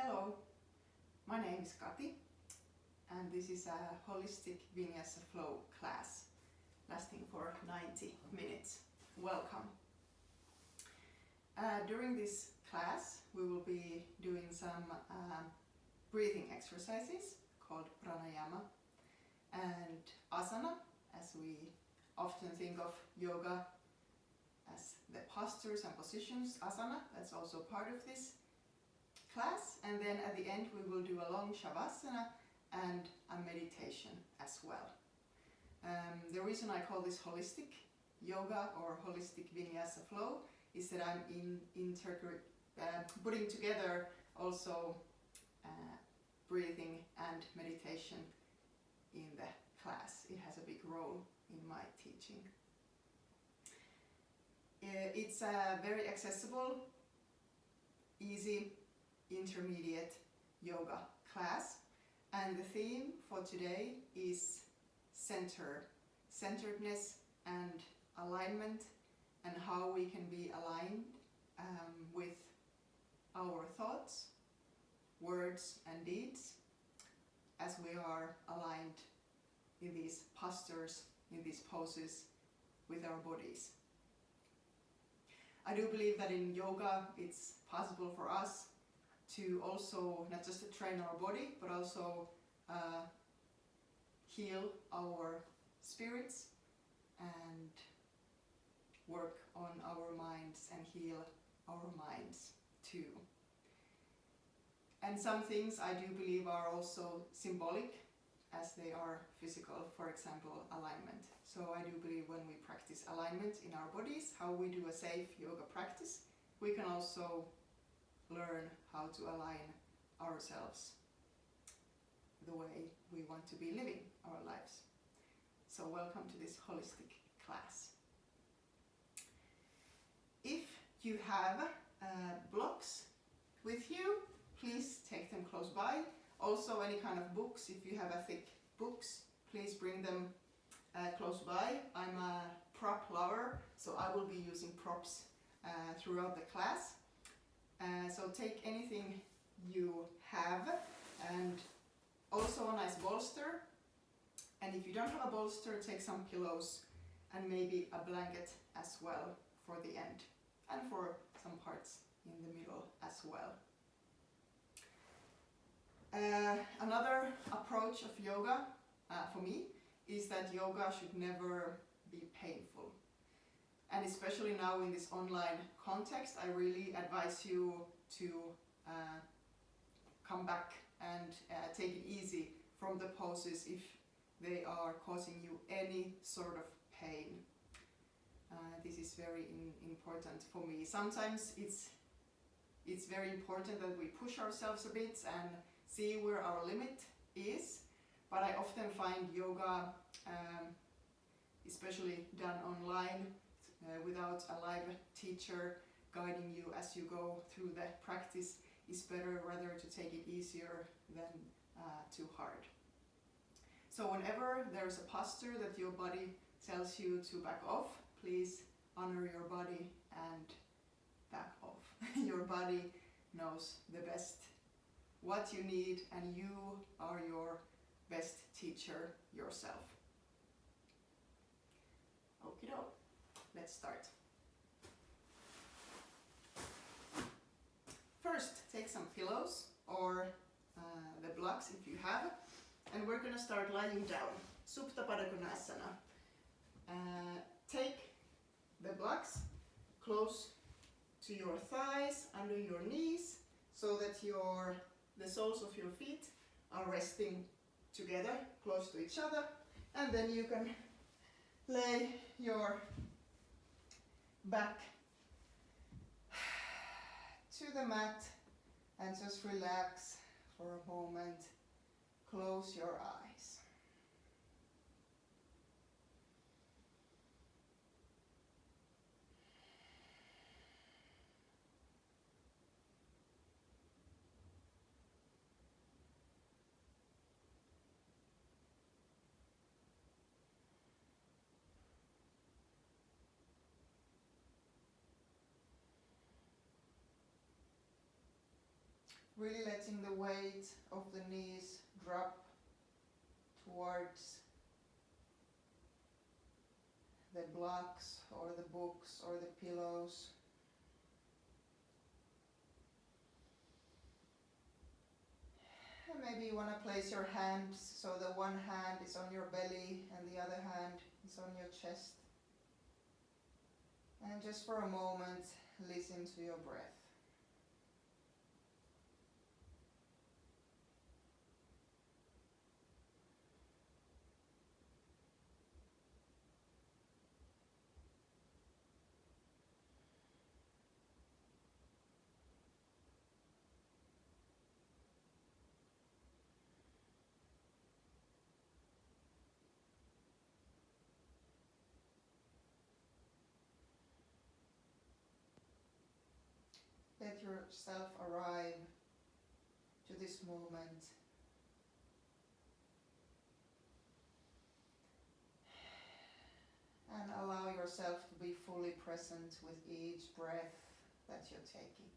Hello, my name is Kati and this is a holistic Vinyasa flow class lasting for 90 minutes. Welcome. During this class we will be doing some breathing exercises called pranayama and asana, as we often think of yoga as the postures and positions. Asana, that's also part of this class, and then at the end we will do a long shavasana and a meditation as well. The reason I call this holistic yoga or holistic vinyasa flow is that I'm putting together also breathing and meditation in the class. It has a big role in my teaching. It's a very accessible, easy, intermediate yoga class, and the theme for today is centeredness and alignment, and how we can be aligned with our thoughts, words and deeds as we are aligned in these postures, in these poses with our bodies. I do believe that in yoga it's possible for us to also not just train our body but also heal our spirits and work on our minds and heal our minds too. And some things I do believe are also symbolic as they are physical, for example alignment. So I do believe when we practice alignment in our bodies, how we do a safe yoga practice, we can also learn how to align ourselves the way we want to be living our lives. So welcome to this holistic class. If you have blocks with you, please take them close by. Also any kind of books, if you have a thick books, please bring them close by. I'm a prop lover, so I will be using props throughout the class. So take anything you have, and also a nice bolster. And if you don't have a bolster, take some pillows and maybe a blanket as well for the end, and for some parts in the middle as well. Another approach of yoga for me is that yoga should never be painful. And especially now in this online context, I really advise you to come back and take it easy from the poses if they are causing you any sort of pain. This is very important for me. Sometimes it's very important that we push ourselves a bit and see where our limit is, but I often find yoga, especially done online, without a live teacher guiding you as you go through the practice, is better rather to take it easier than too hard. So whenever there's a posture that your body tells you to back off, please honor your body and back off. Your body knows the best what you need, and you are your best teacher yourself. Okie doke, let's start. First, take some pillows or the blocks if you have, and we're gonna start lying down. Supta Pada Konasana. Take the blocks close to your thighs, under your knees, so that the soles of your feet are resting together, close to each other, and then you can lay your back to the mat and just relax for a moment. Close your eyes. Really letting the weight of the knees drop towards the blocks or the books or the pillows. And maybe you want to place your hands so the one hand is on your belly and the other hand is on your chest. And just for a moment, listen to your breath. Let yourself arrive to this moment. And allow yourself to be fully present with each breath that you're taking.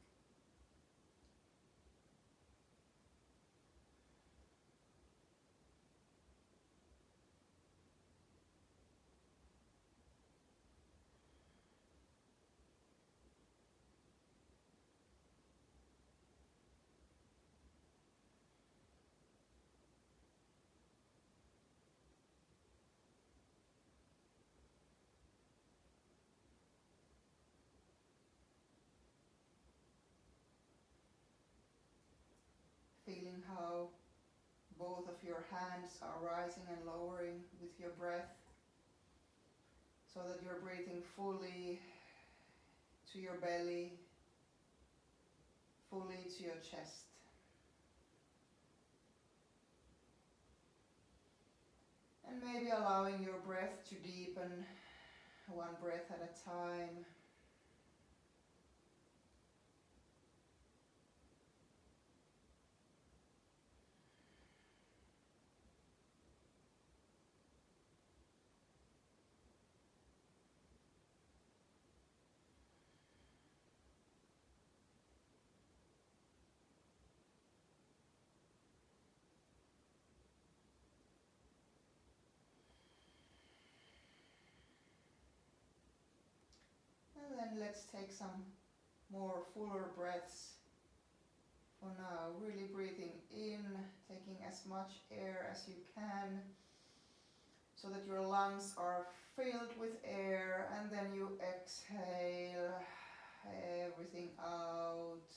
Feeling how both of your hands are rising and lowering with your breath, so that you're breathing fully to your belly, fully to your chest. And maybe allowing your breath to deepen one breath at a time. And then let's take some more fuller breaths for now. Really breathing in, taking as much air as you can, so that your lungs are filled with air, and then you exhale everything out,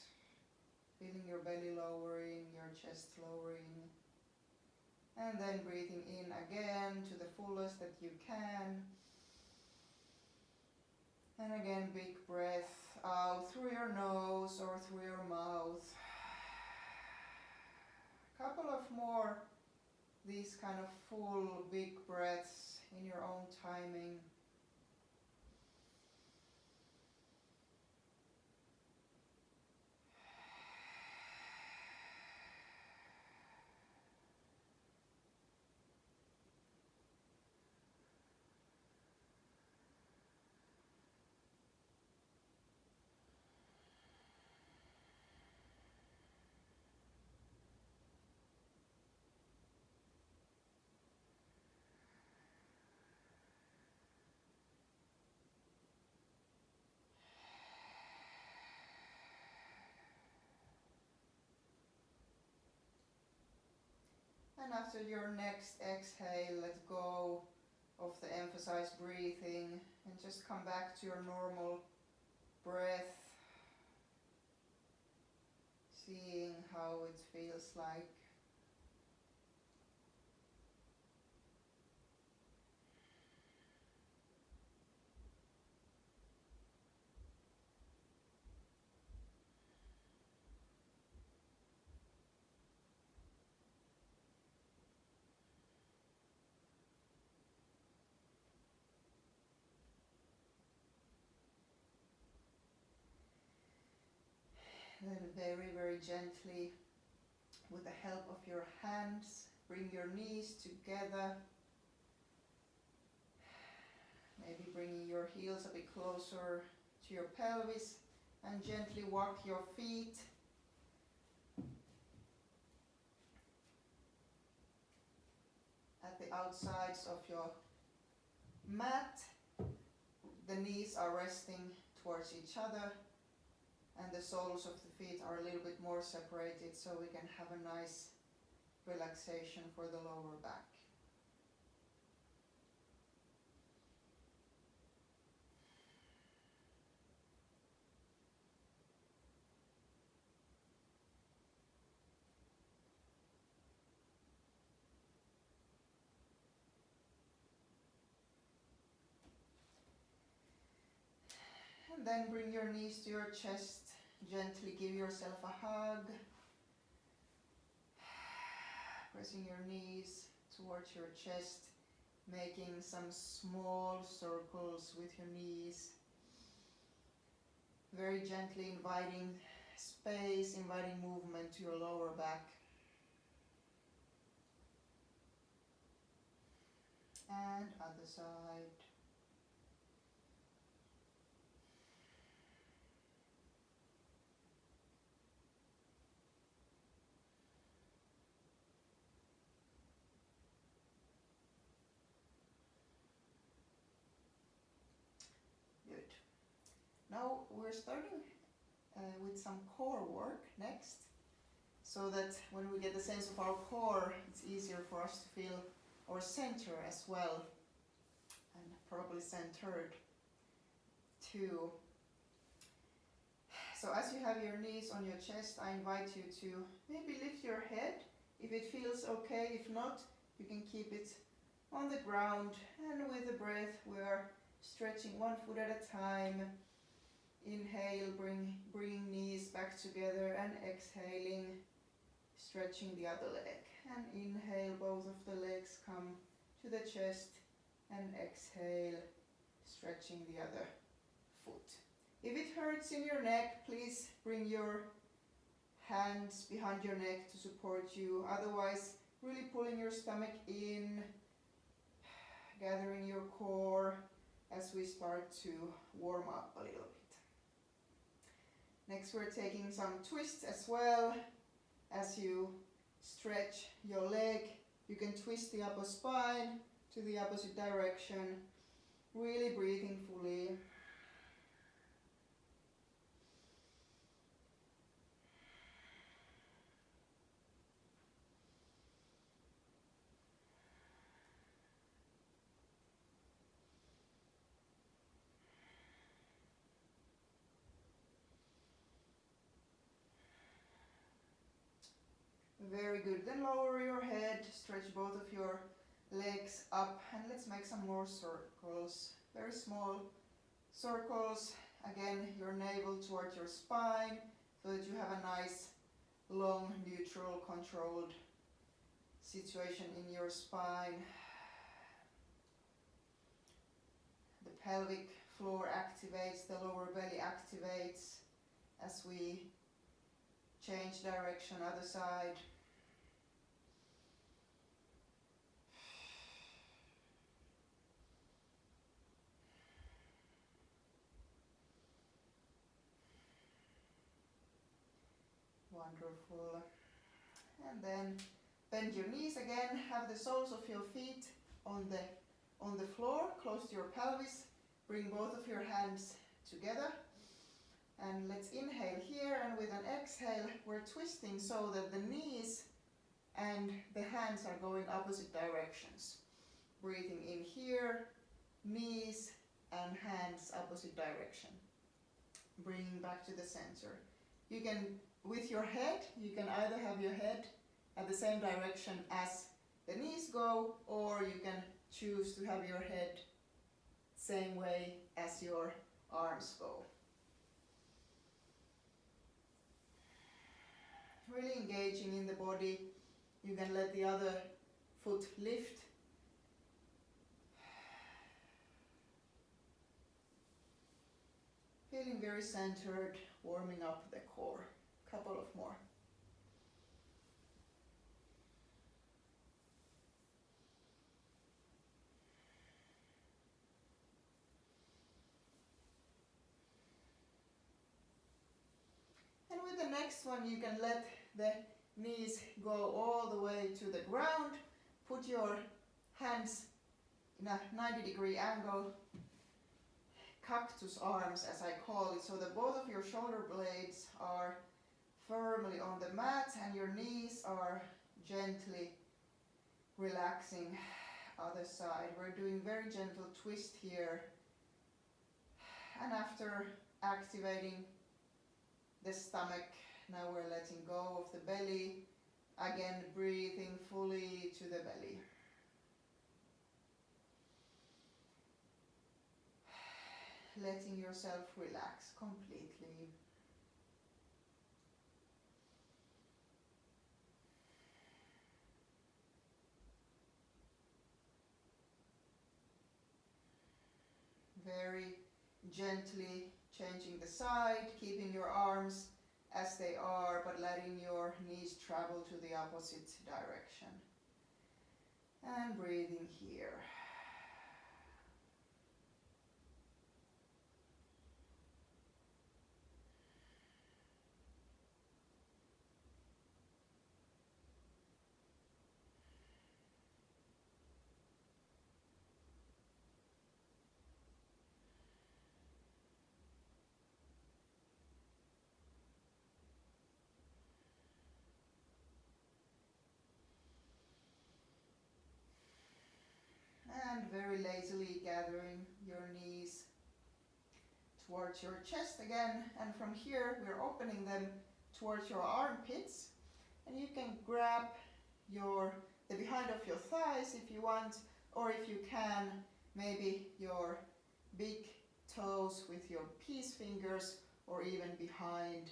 feeling your belly lowering, your chest lowering, and then breathing in again to the fullest that you can. And again, big breath out through your nose or through your mouth. A couple of more these kind of full big breaths in your own timing. And after your next exhale, let go of the emphasized breathing and just come back to your normal breath, seeing how it feels like. Then very, very gently, with the help of your hands, bring your knees together. Maybe bringing your heels a bit closer to your pelvis, and gently walk your feet the outsides of your mat. The knees are resting towards each other and the soles of the feet are a little bit more separated so we can have a nice relaxation for the lower back. And then bring your knees to your chest, gently give yourself a hug, pressing your knees towards your chest, making some small circles with your knees, very gently inviting space, inviting movement to your lower back. And other side. Good. Now we're starting with some core work next, so that when we get the sense of our core, it's easier for us to feel our center as well, and probably centered too. So as you have your knees on your chest, I invite you to maybe lift your head if it feels okay. If not, you can keep it on the ground, and with the breath we're stretching one foot at a time. Inhale, bringing knees back together, and exhaling, stretching the other leg. And inhale, both of the legs come to the chest, and exhale, stretching the other foot. If it hurts in your neck, please bring your hands behind your neck to support you. Otherwise, really pulling your stomach in, gathering your core as we start to warm up a little bit. Next, we're taking some twists as well. As you stretch your leg, you can twist the upper spine to the opposite direction, really breathing fully. Very good. Then lower your head, stretch both of your legs up, and let's make some more circles. Very small circles. Again, your navel towards your spine so that you have a nice, long, neutral, controlled situation in your spine. The pelvic floor activates, the lower belly activates as we change direction, other side. Wonderful. And then bend your knees again, have the soles of your feet on the floor, close to your pelvis. Bring both of your hands together. And let's inhale here, and with an exhale, we're twisting so that the knees and the hands are going opposite directions. Breathing in here, knees and hands opposite direction. Bringing back to the center. You can, with your head, you can either have your head at the same direction as the knees go, or you can choose to have your head same way as your arms go. Really engaging in the body. You can let the other foot lift. Feeling very centered, warming up the core. Couple of more. And with the next one, you can let the knees go all the way to the ground. Put your hands in a 90-degree angle, cactus arms as I call it, so that both of your shoulder blades are firmly on the mat and your knees are gently relaxing. Other side, we're doing very gentle twist here, and after activating the stomach, now we're letting go of the belly, again breathing fully to the belly. Letting yourself relax completely. Very gently changing the side, keeping your arms as they are, but letting your knees travel to the opposite direction. And breathing here. And very lazily gathering your knees towards your chest again, and from here we're opening them towards your armpits, and you can grab the behind of your thighs if you want, or if you can, maybe your big toes with your peace fingers, or even behind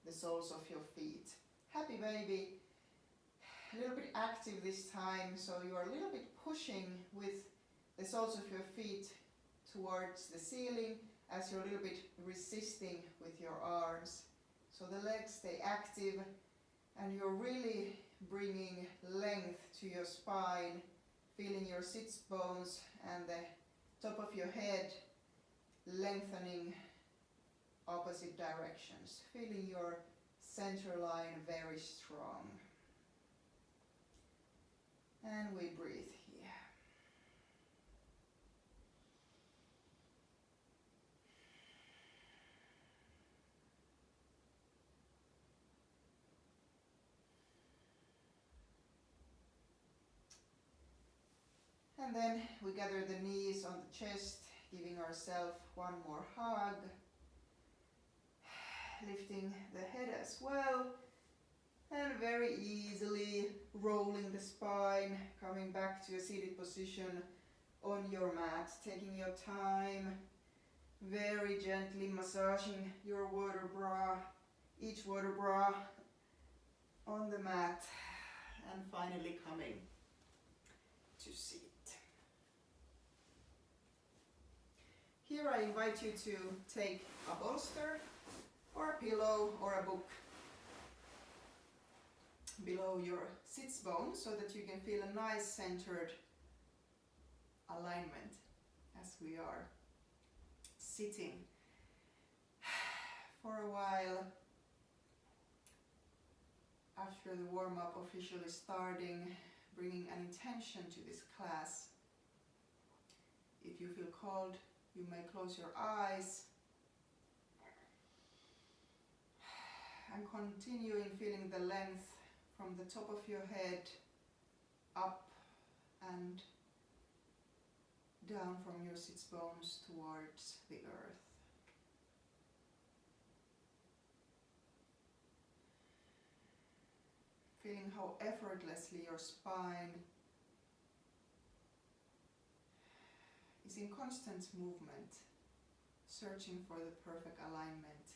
the soles of your feet. Happy baby. A little bit active this time, so you are a little bit pushing with the soles of your feet towards the ceiling as you're a little bit resisting with your arms. So the legs stay active and you're really bringing length to your spine, feeling your sits bones and the top of your head lengthening opposite directions, feeling your center line very strong. And we breathe here. And then we gather the knees on the chest, giving ourselves one more hug. Lifting the head as well. And very easily rolling the spine, coming back to a seated position on your mat, taking your time, very gently massaging your vertebra, each vertebra on the mat, and finally coming to seat. Here I invite you to take a bolster or a pillow or a book below your sits bone so that you can feel a nice centered alignment as we are sitting for a while. After the warm-up officially starting, bringing an intention to this class. If you feel called, you may close your eyes and continuing feeling the length from the top of your head up and down from your sits bones towards the earth. Feeling how effortlessly your spine is in constant movement, searching for the perfect alignment.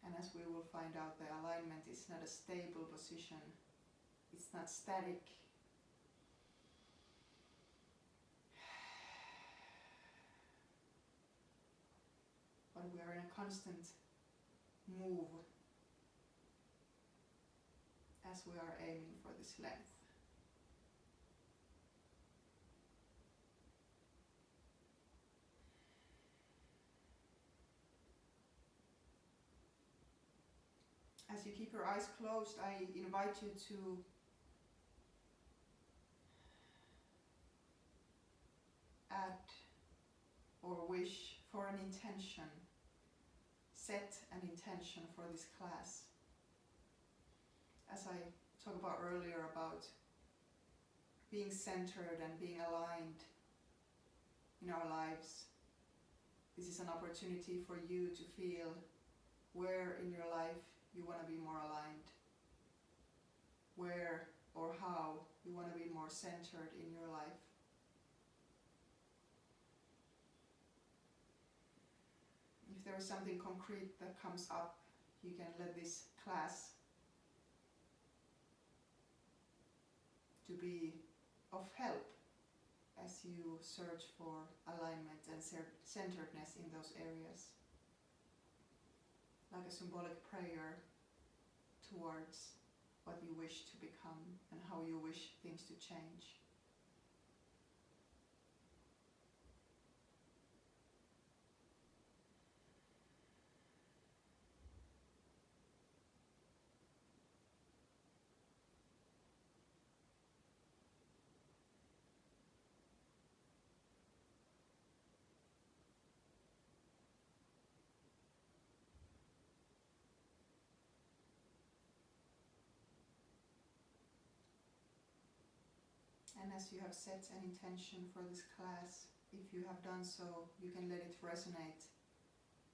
And as we will find out, the alignment is not a stable position, it's not static. But we are in a constant move as we are aiming for this length. As you keep your eyes closed, I invite you to or wish for an intention. Set an intention for this class. As I talked about earlier about being centered and being aligned in our lives, this is an opportunity for you to feel where in your life you want to be more aligned, where or how you want to be more centered in your life. If there is something concrete that comes up, you can let this class to be of help as you search for alignment and centeredness in those areas. Like a symbolic prayer towards what you wish to become and how you wish things to change. And as you have set an intention for this class, if you have done so, you can let it resonate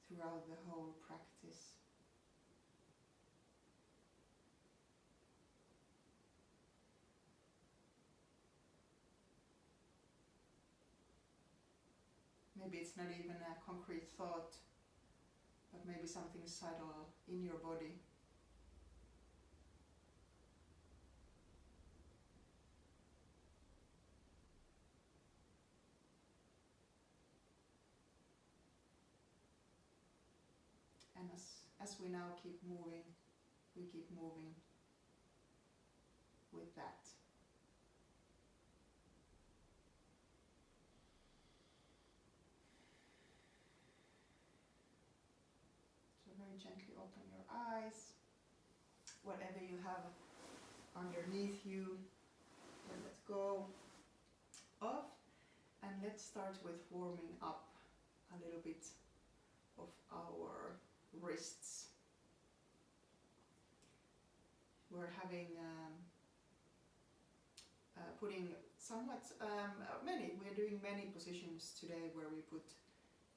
throughout the whole practice. Maybe it's not even a concrete thought, but maybe something subtle in your body. And as we now keep moving, we keep moving with that. So very gently open your eyes. Whatever you have underneath you, let go of. And let's start with warming up a little bit of our wrists. We're having putting somewhat we're doing many positions today where we put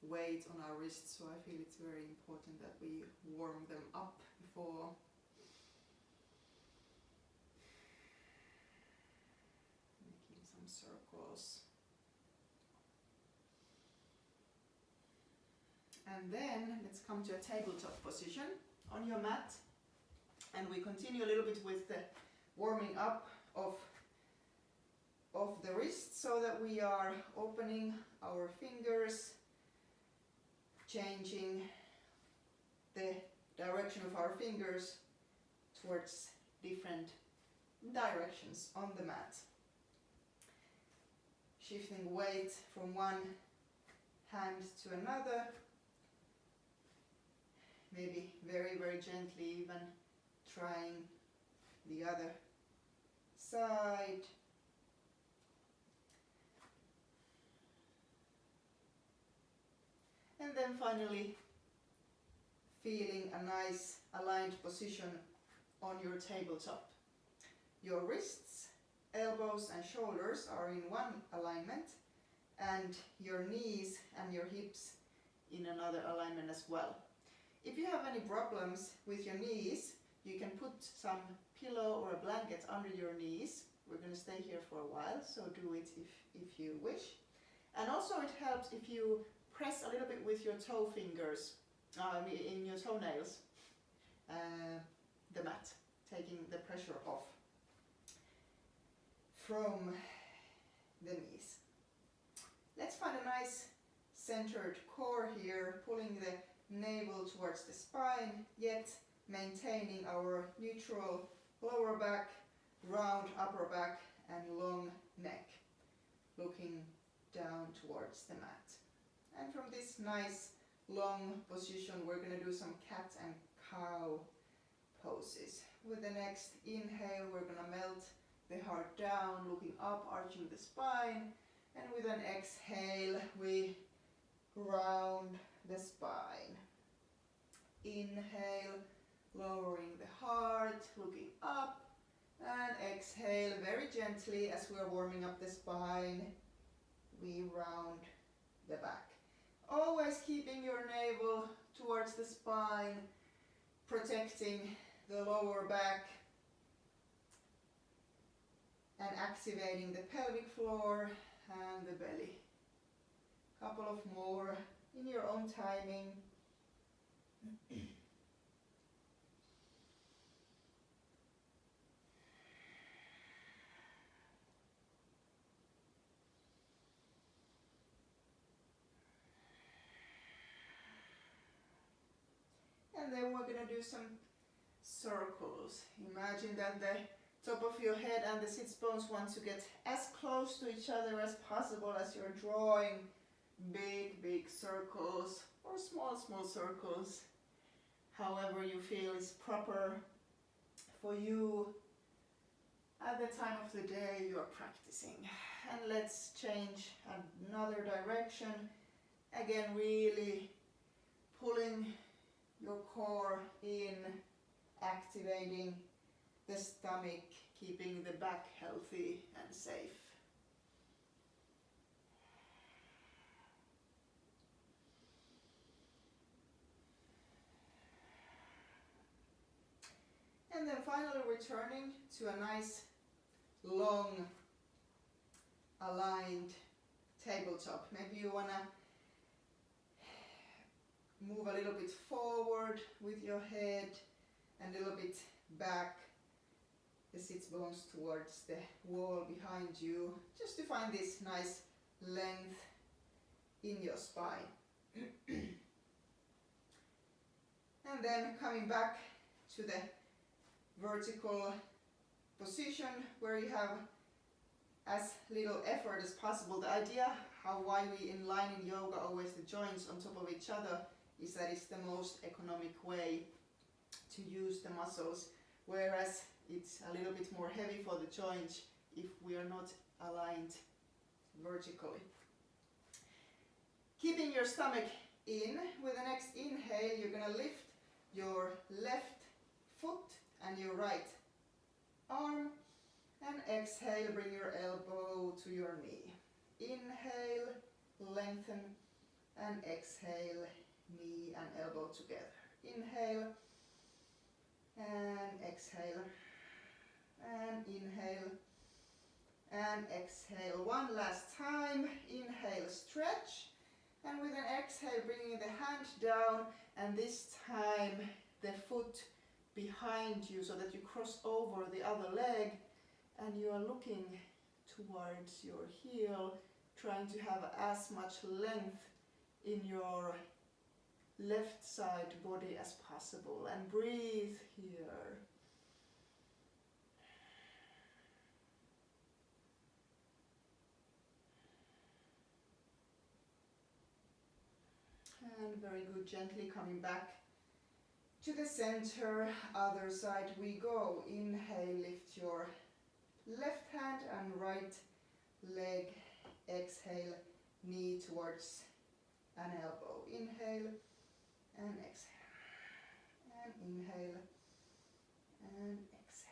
weight on our wrists, so I feel it's very important that we warm them up before. Making some circles. And then let's come to a tabletop position on your mat. And we continue a little bit with the warming up of the wrists so that we are opening our fingers, changing the direction of our fingers towards different directions on the mat. Shifting weight from one hand to another, maybe very, very gently even trying the other side. And then finally feeling a nice aligned position on your tabletop. Your wrists, elbows and shoulders are in one alignment, and your knees and your hips in another alignment as well. If you have any problems with your knees, you can put some pillow or a blanket under your knees. We're going to stay here for a while, so do it if you wish. And also it helps if you press a little bit with your toe fingers, in your toenails, the mat, taking the pressure off from the knees. Let's find a nice centered core here, pulling the navel towards the spine, yet maintaining our neutral lower back, round upper back and long neck, looking down towards the mat. And from this nice long position, we're going to do some cat and cow poses. With the next inhale, we're going to melt the heart down, looking up, arching the spine. And with an exhale, we round the spine. Inhale, lowering the heart, looking up, and exhale very gently as we're warming up the spine. We round the back. Always keeping your navel towards the spine, protecting the lower back and activating the pelvic floor and the belly. Couple of more in your own timing. And then we're going to do some circles. Imagine that the top of your head and the sits bones want to get as close to each other as possible as you're drawing big circles or small circles. However you feel is proper for you at the time of the day you are practicing. And let's change another direction. Again, really pulling your core in, activating the stomach, keeping the back healthy and safe. And then finally returning to a nice long aligned tabletop. Maybe you want to move a little bit forward with your head and a little bit back, the sits bones towards the wall behind you, just to find this nice length in your spine. And then coming back to the vertical position where you have as little effort as possible. The idea why we align in yoga always the joints on top of each other is that it's the most economic way to use the muscles, whereas it's a little bit more heavy for the joints if we are not aligned vertically. Keeping your stomach in, with the next inhale you're going to lift your left foot and your right arm, and exhale, bring your elbow to your knee. Inhale, lengthen, and exhale, knee and elbow together. Inhale, and exhale, and inhale, and exhale. One last time. Inhale, stretch, and with an exhale, bringing the hand down, and this time the foot behind you so that you cross over the other leg and you are looking towards your heel, trying to have as much length in your left side body as possible, and breathe here. And very good, gently coming back to the center, other side we go. Inhale, lift your left hand and right leg. Exhale, knee towards an elbow. Inhale and exhale. And inhale and exhale.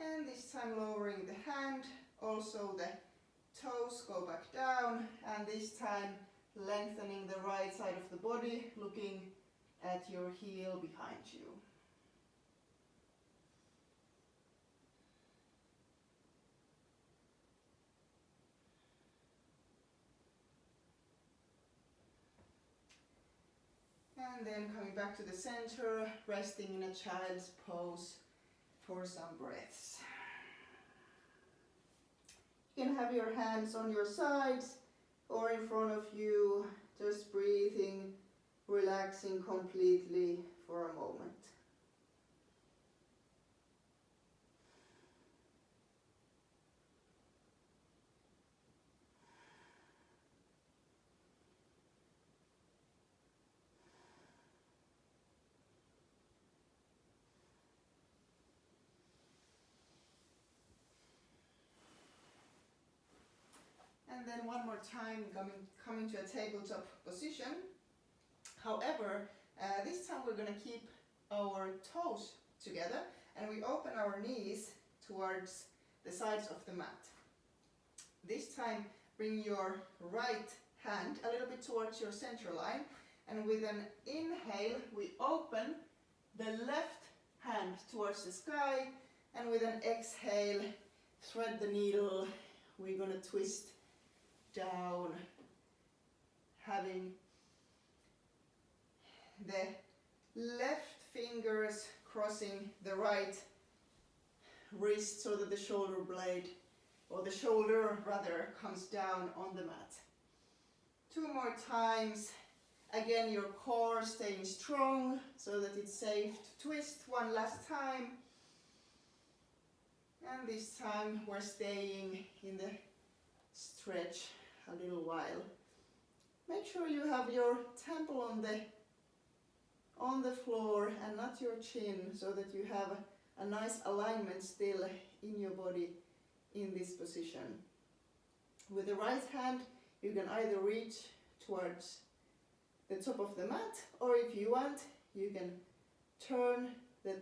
And this time lowering the hand, also the toes go back down, and this time lengthening the right side of the body, looking at your heel behind you. And then coming back to the center, resting in a child's pose for some breaths. You can have your hands on your sides or in front of you, just breathing, relaxing completely for a moment. And then one more time coming to a tabletop position. However, this time we're going to keep our toes together and we open our knees towards the sides of the mat. This time bring your right hand a little bit towards your center line, and with an inhale we open the left hand towards the sky, and with an exhale thread the needle. We're going to twist down, having the left fingers crossing the right wrist so that the shoulder blade, or the shoulder rather, comes down on the mat. 2 more times. Again, your core staying strong so that it's safe to twist. 1 last time. And this time we're staying in the stretch a little while. Make sure you have your temple on the floor and not your chin, so that you have a nice alignment still in your body in this position. With the right hand you can either reach towards the top of the mat, or if you want you can turn the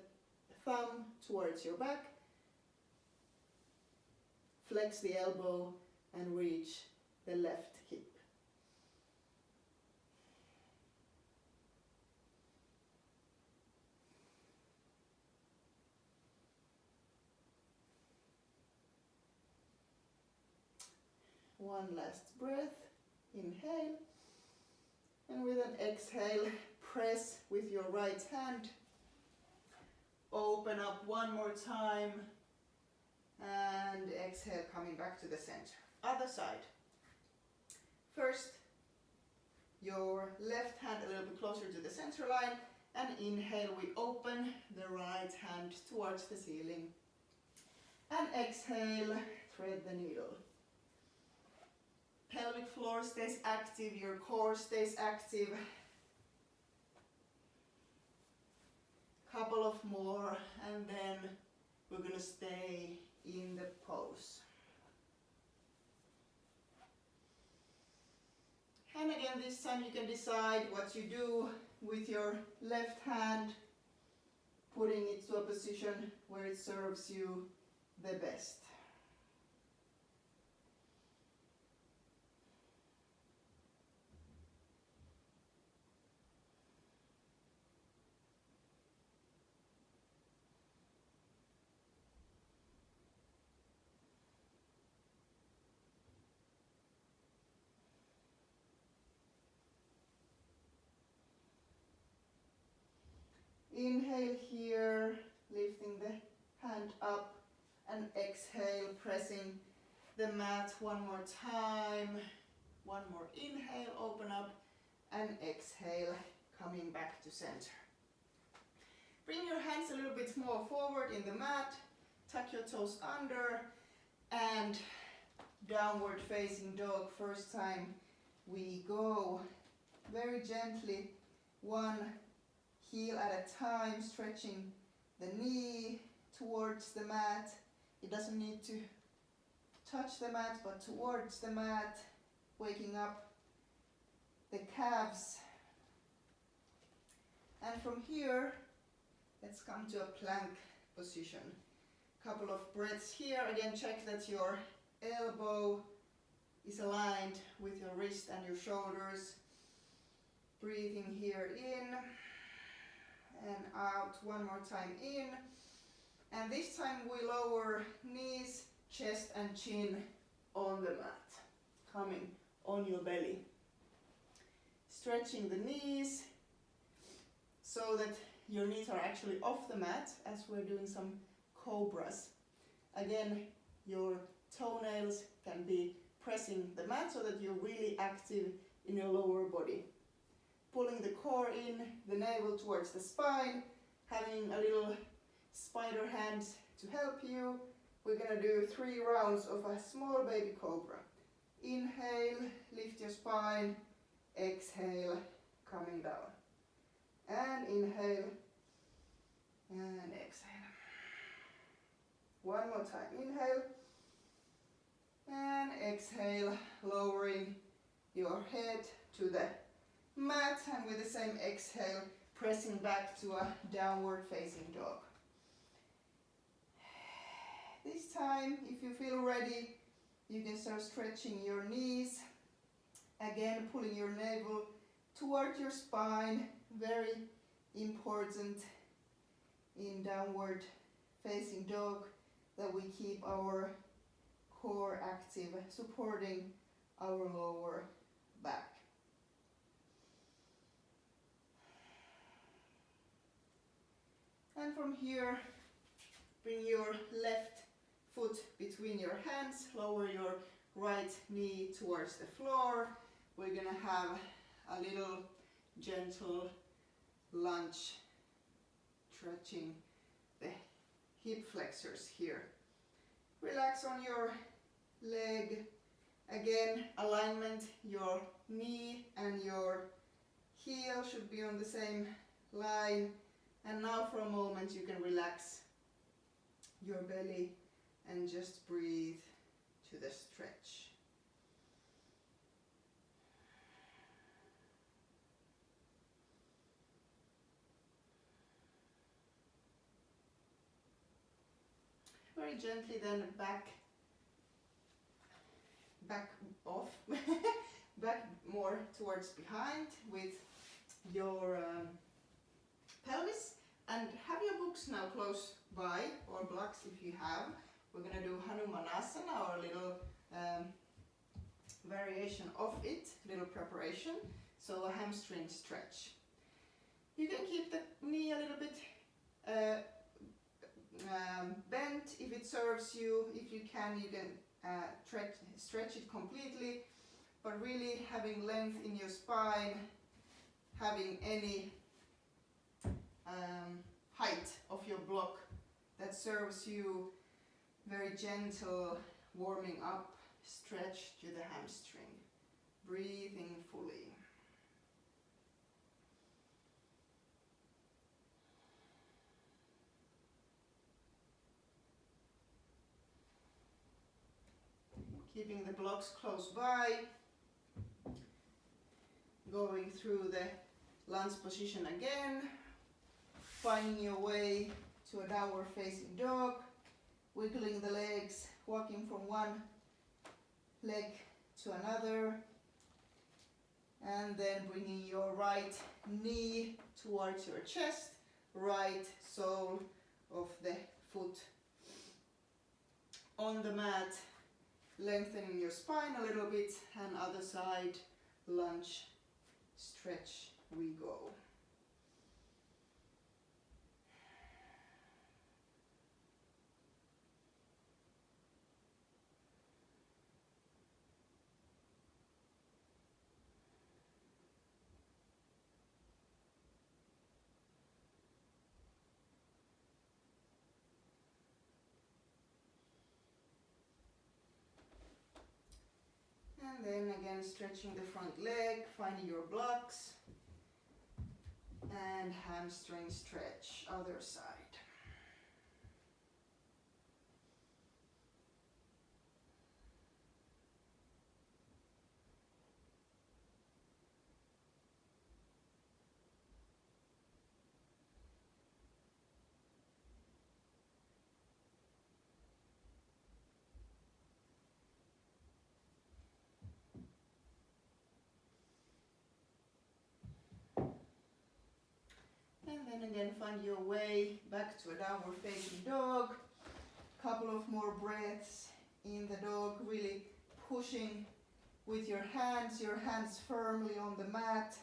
thumb towards your back, flex the elbow and reach the left hip. One last breath, inhale, and with an exhale, press with your right hand, open up 1 more time, and exhale, coming back to the center. Other side. First, your left hand a little bit closer to the center line, and inhale, we open the right hand towards the ceiling, and exhale, thread the needle. Pelvic floor stays active, your core stays active. Couple of more, and then we're going to stay in the pose. And again, this time you can decide what you do with your left hand, putting it to a position where it serves you the best. Inhale here, lifting the hand up, and exhale, pressing the mat 1 more time. 1 more inhale, open up, and exhale, coming back to center. Bring your hands a little bit more forward in the mat, tuck your toes under, and downward facing dog. First time we go very gently, 1 heel at a time, stretching the knee towards the mat. It doesn't need to touch the mat, but towards the mat, waking up the calves. And from here, let's come to a plank position. Couple of breaths here. Again, check that your elbow is aligned with your wrist and your shoulders. Breathing here in and out. 1 more time in, and this time we lower knees, chest and chin on the mat, coming on your belly. Stretching the knees so that your knees are actually off the mat as we're doing some cobras. Again, your toenails can be pressing the mat so that you're really active in your lower body. Pulling the core in, the navel towards the spine, having a little spider hands to help you. We're going to do 3 rounds of a small baby cobra. Inhale, lift your spine, exhale, coming down. And inhale, and exhale. 1 more time, inhale, and exhale. exhale, lowering your head to the mat, and with the same exhale, pressing back to a downward facing dog. This time, if you feel ready, you can start stretching your knees. Again, pulling your navel toward your spine, very important in downward facing dog that we keep our core active, supporting our lower back. And from here, bring your left foot between your hands, lower your right knee towards the floor. We're gonna have a little gentle lunge, stretching the hip flexors here. Relax on your leg. Again, alignment, your knee and your heel should be on the same line. And now for a moment you can relax your belly and just breathe to the stretch. Very gently then back off, back more towards behind with your pelvis, and have your books now close by, or blocks if you have. We're going to do Hanumanasana, or a little variation of it, little preparation, so a hamstring stretch. You can keep the knee a little bit bent if it serves you. If you can stretch it completely, but really having length in your spine, having any height of your block that serves you. Very gentle warming up stretch to the hamstring, breathing fully. Keeping the blocks close by, going through the lunge position again, finding your way to a downward facing dog, wiggling the legs, walking from one leg to another, and then bringing your right knee towards your chest, right sole of the foot on the mat, lengthening your spine a little bit, and other side, lunge, stretch, we go. And then again, stretching the front leg, finding your blocks, and hamstring stretch, other side. And then again, find your way back to a downward facing dog. Couple of more breaths in the dog, really pushing with your hands firmly on the mat,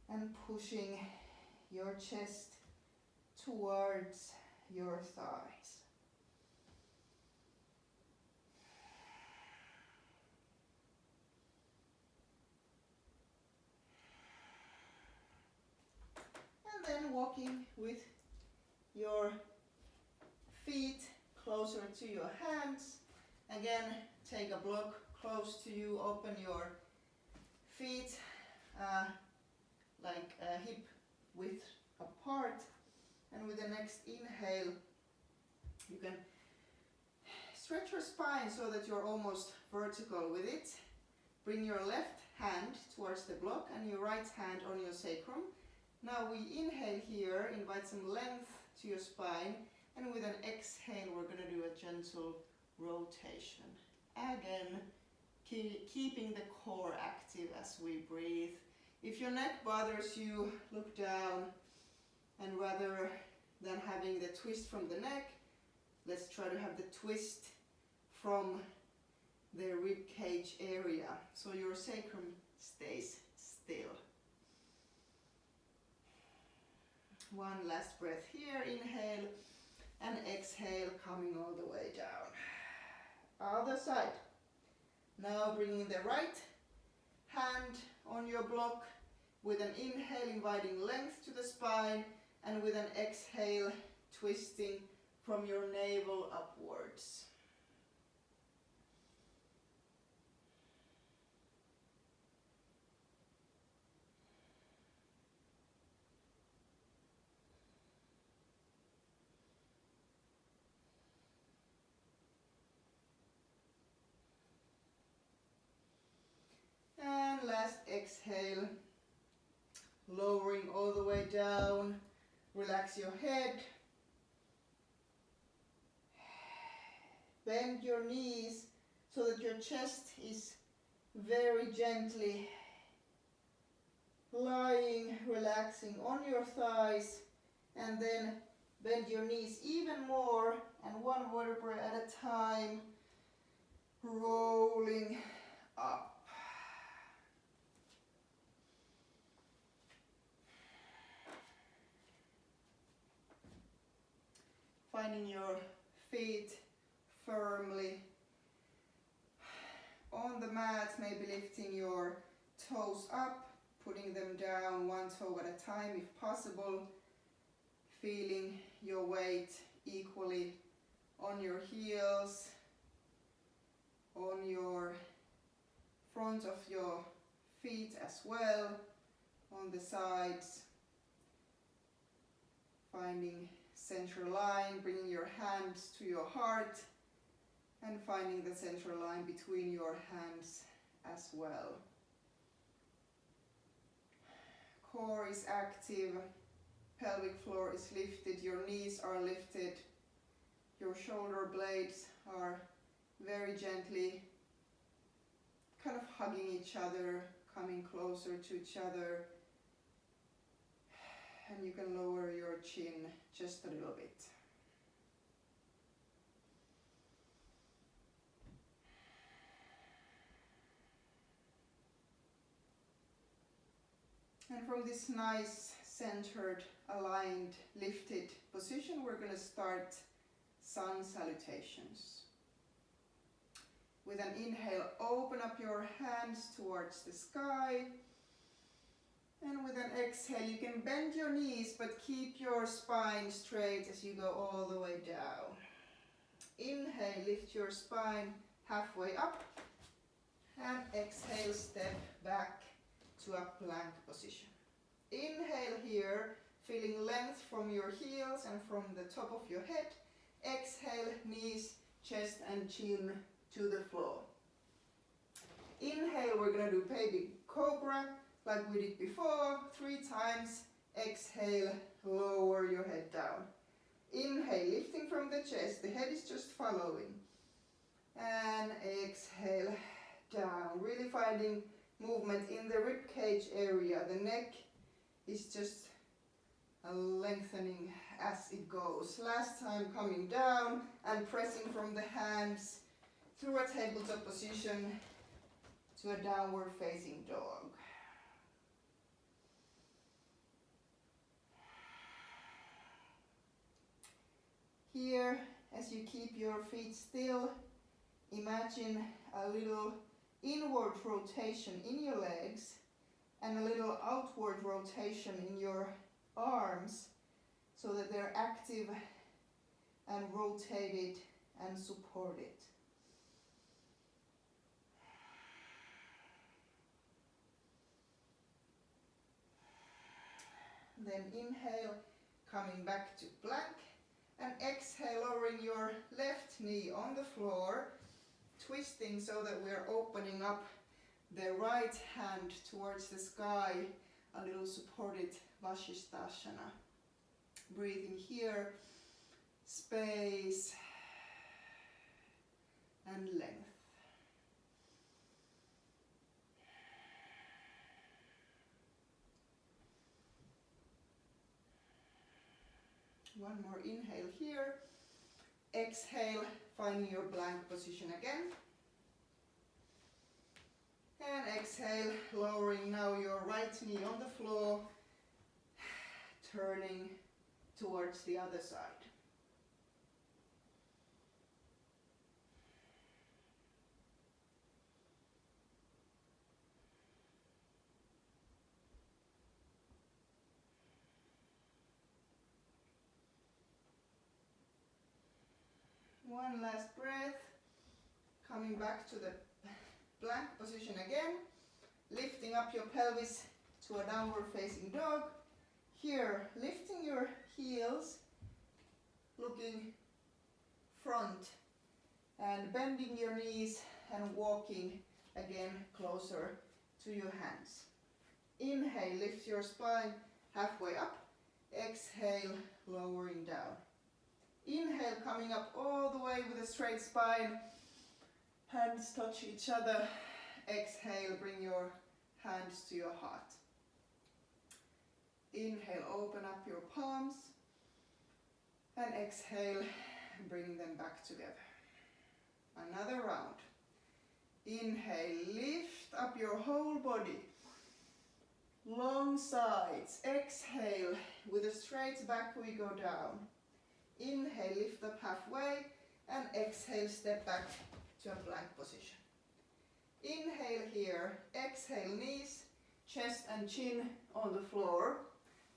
and pushing your chest towards your thighs. And then walking with your feet closer to your hands. Again, take a block close to you, open your feet like hip width apart, and with the next inhale you can stretch your spine so that you're almost vertical with it. Bring your left hand towards the block and your right hand on your sacrum. Now we inhale here, invite some length to your spine, and with an exhale we're going to do a gentle rotation. Again, keeping the core active as we breathe. If your neck bothers you, look down, and rather than having the twist from the neck, let's try to have the twist from the rib cage area, so your sacrum stays still. One last breath here, inhale and exhale, coming all the way down. Other side. Now bringing the right hand on your block, with an inhale inviting length to the spine, and with an exhale twisting from your navel upwards. And last exhale, lowering all the way down. Relax your head. Bend your knees so that your chest is very gently lying, relaxing on your thighs, and then bend your knees even more, and one vertebra at a time, rolling up. Finding your feet firmly on the mat, maybe lifting your toes up, putting them down one toe at a time if possible, feeling your weight equally on your heels, on your front of your feet as well, on the sides, finding central line, bringing your hands to your heart and finding the central line between your hands as well. Core is active, pelvic floor is lifted, your knees are lifted, your shoulder blades are very gently kind of hugging each other, coming closer to each other, and you can lower your chin just a little bit. And from this nice, centered, aligned, lifted position, we're going to start sun salutations. With an inhale, open up your hands towards the sky. And with an exhale, you can bend your knees, but keep your spine straight as you go all the way down. Inhale, lift your spine halfway up. And exhale, step back to a plank position. Inhale here, feeling length from your heels and from the top of your head. Exhale, knees, chest and chin to the floor. Inhale, we're going to do baby cobra like we did before, 3 times. Exhale, lower your head down. Inhale, lifting from the chest, the head is just following. And exhale, down. Really finding movement in the rib cage area. The neck is just lengthening as it goes. Last time, coming down and pressing from the hands through a tabletop position to a downward facing dog. Here, as you keep your feet still, imagine a little inward rotation in your legs and a little outward rotation in your arms, so that they're active and rotated and supported. Then inhale, coming back to plank, And exhale, lowering your left knee on the floor, twisting so that we're opening up the right hand towards the sky, a little supported Vashisthasana. Breathing here, space and length. One more inhale here. Exhale, finding your plank position again. And exhale, lowering now your right knee on the floor, turning towards the other side. One last breath, coming back to the plank position again, lifting up your pelvis to a downward facing dog. Here, lifting your heels, looking front, and bending your knees and walking again closer to your hands. Inhale, lift your spine halfway up. Exhale, lowering down. Inhale, coming up all the way with a straight spine. Hands touch each other. Exhale, bring your hands to your heart. Inhale, open up your palms. And exhale, bring them back together. Another round. Inhale, lift up your whole body. Long sides. Exhale, with a straight back we go down. Inhale, lift up halfway, and exhale, step back to a plank position. Inhale here, exhale, knees, chest and chin on the floor.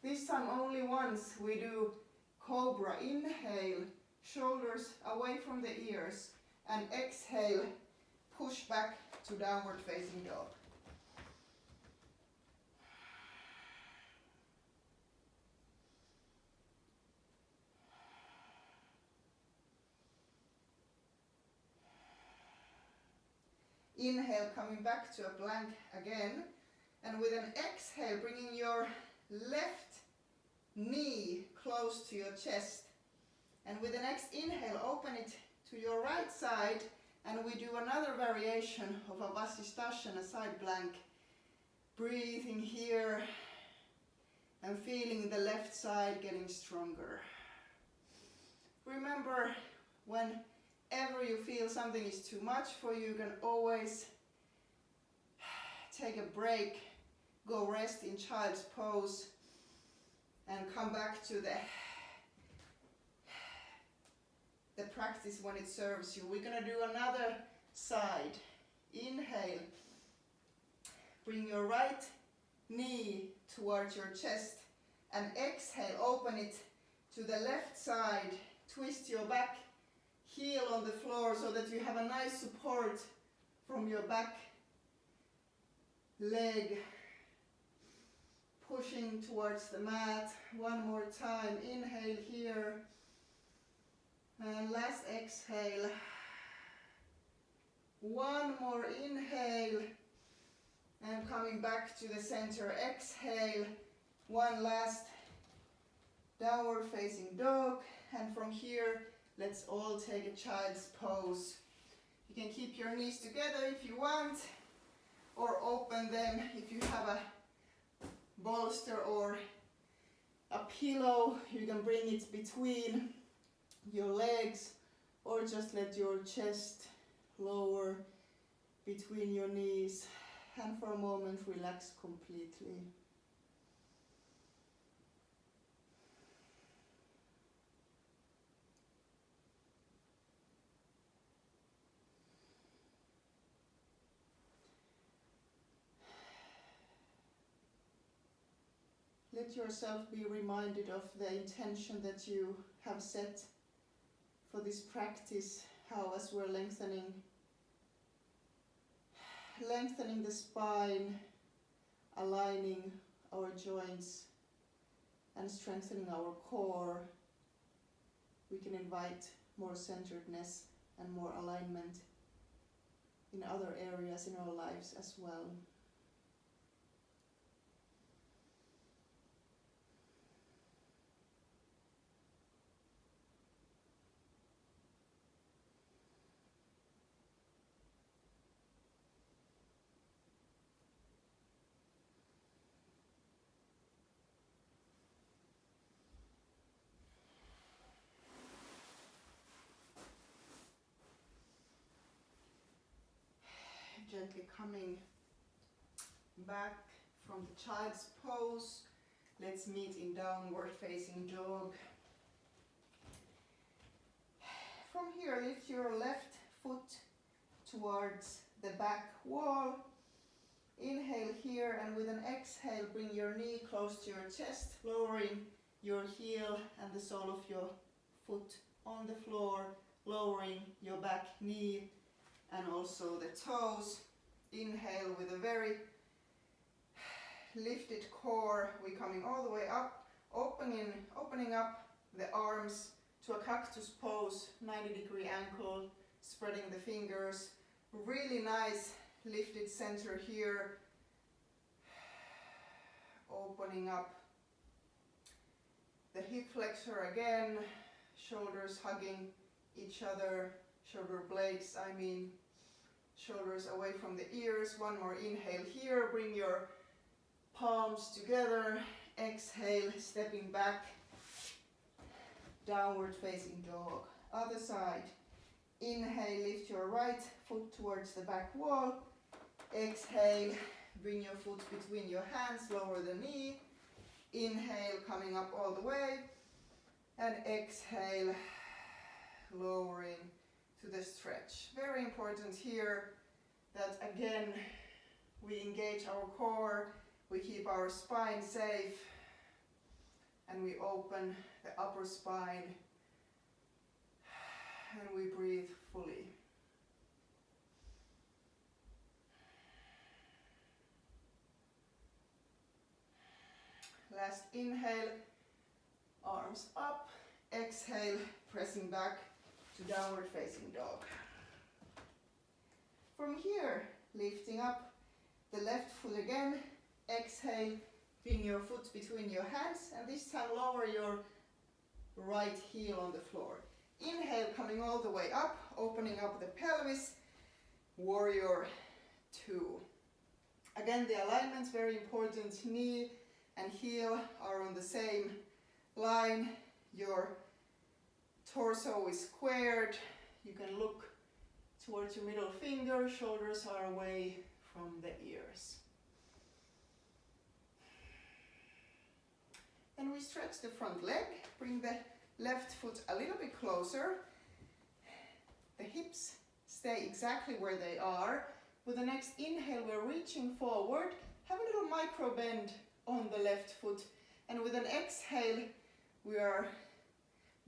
This time only once we do cobra. Inhale, shoulders away from the ears, and exhale, push back to downward facing dog. Inhale, coming back to a plank again, and with an exhale, bringing your left knee close to your chest, and with the next inhale, open it to your right side, and we do another variation of a Vashisthasana side plank. Breathing here and feeling the left side getting stronger. Remember, whenever you feel something is too much for you, you can always take a break, go rest in child's pose, and come back to the practice when it serves you. We're gonna do another side. Inhale, bring your right knee towards your chest, and exhale, open it to the left side, twist your back heel on the floor so that you have a nice support from your back leg, pushing towards the mat. One more time. Inhale here, and last exhale. One more inhale, and coming back to the center. Exhale, one last downward facing dog, and from here let's all take a child's pose. You can keep your knees together if you want, or open them if you have a bolster or a pillow. You can bring it between your legs, or just let your chest lower between your knees, and for a moment relax completely. Let yourself be reminded of the intention that you have set for this practice, how as we're lengthening the spine, aligning our joints and strengthening our core, we can invite more centeredness and more alignment in other areas in our lives as well. Gently coming back from the child's pose. Let's meet in downward facing dog. From here, lift your left foot towards the back wall. Inhale here, and with an exhale, bring your knee close to your chest, lowering your heel and the sole of your foot on the floor, lowering your back knee and also the toes. Inhale with a very lifted core. We're coming all the way up, opening up the arms to a cactus pose, 90-degree ankle, spreading the fingers. Really nice lifted center here. Opening up the hip flexor again, shoulders hugging each other, shoulder blades, shoulders away from the ears. One more inhale here, bring your palms together. Exhale, stepping back, downward facing dog. Other side. Inhale, lift your right foot towards the back wall. Exhale, bring your foot between your hands, lower the knee. Inhale, coming up all the way. And exhale, lowering to the stretch. Very important here that again we engage our core, we keep our spine safe, and we open the upper spine and we breathe fully. Last inhale, arms up. Exhale, pressing back to downward facing dog. From here, lifting up the left foot again. Exhale, bring your foot between your hands, and this time lower your right heel on the floor. Inhale, coming all the way up, opening up the pelvis, warrior two. Again, the alignment's very important. Knee and heel are on the same line. Your torso is squared. You can look towards your middle finger. Shoulders are away from the ears. Then we stretch the front leg. Bring the left foot a little bit closer. The hips stay exactly where they are. With the next inhale, we're reaching forward. Have a little micro bend on the left foot. And with an exhale, we are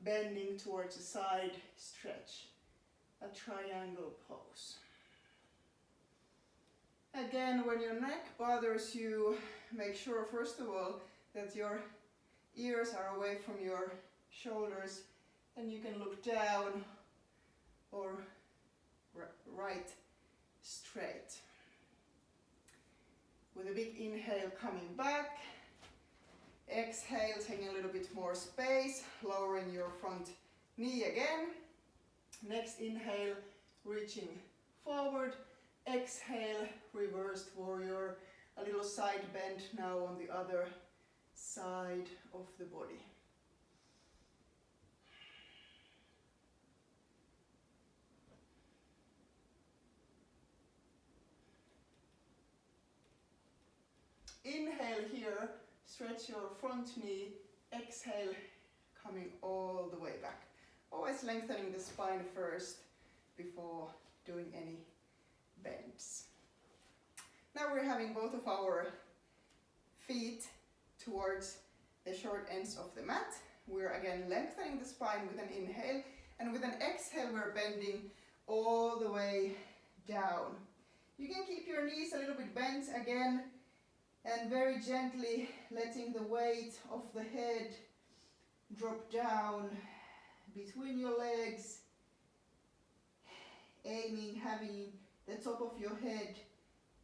bending towards a side stretch, a triangle pose. Again, when your neck bothers you, make sure first of all that your ears are away from your shoulders, and you can look down or right straight. With a big inhale, coming back. Exhale, taking a little bit more space, lowering your front knee again. Next inhale, reaching forward. Exhale, reversed warrior. A little side bend now on the other side of the body. Inhale here, stretch your front knee. Exhale, coming all the way back. Always lengthening the spine first before doing any bends. Now we're having both of our feet towards the short ends of the mat. We're again lengthening the spine with an inhale, and with an exhale we're bending all the way down. You can keep your knees a little bit bent again, and very gently letting the weight of the head drop down, between your legs, aiming, having the top of your head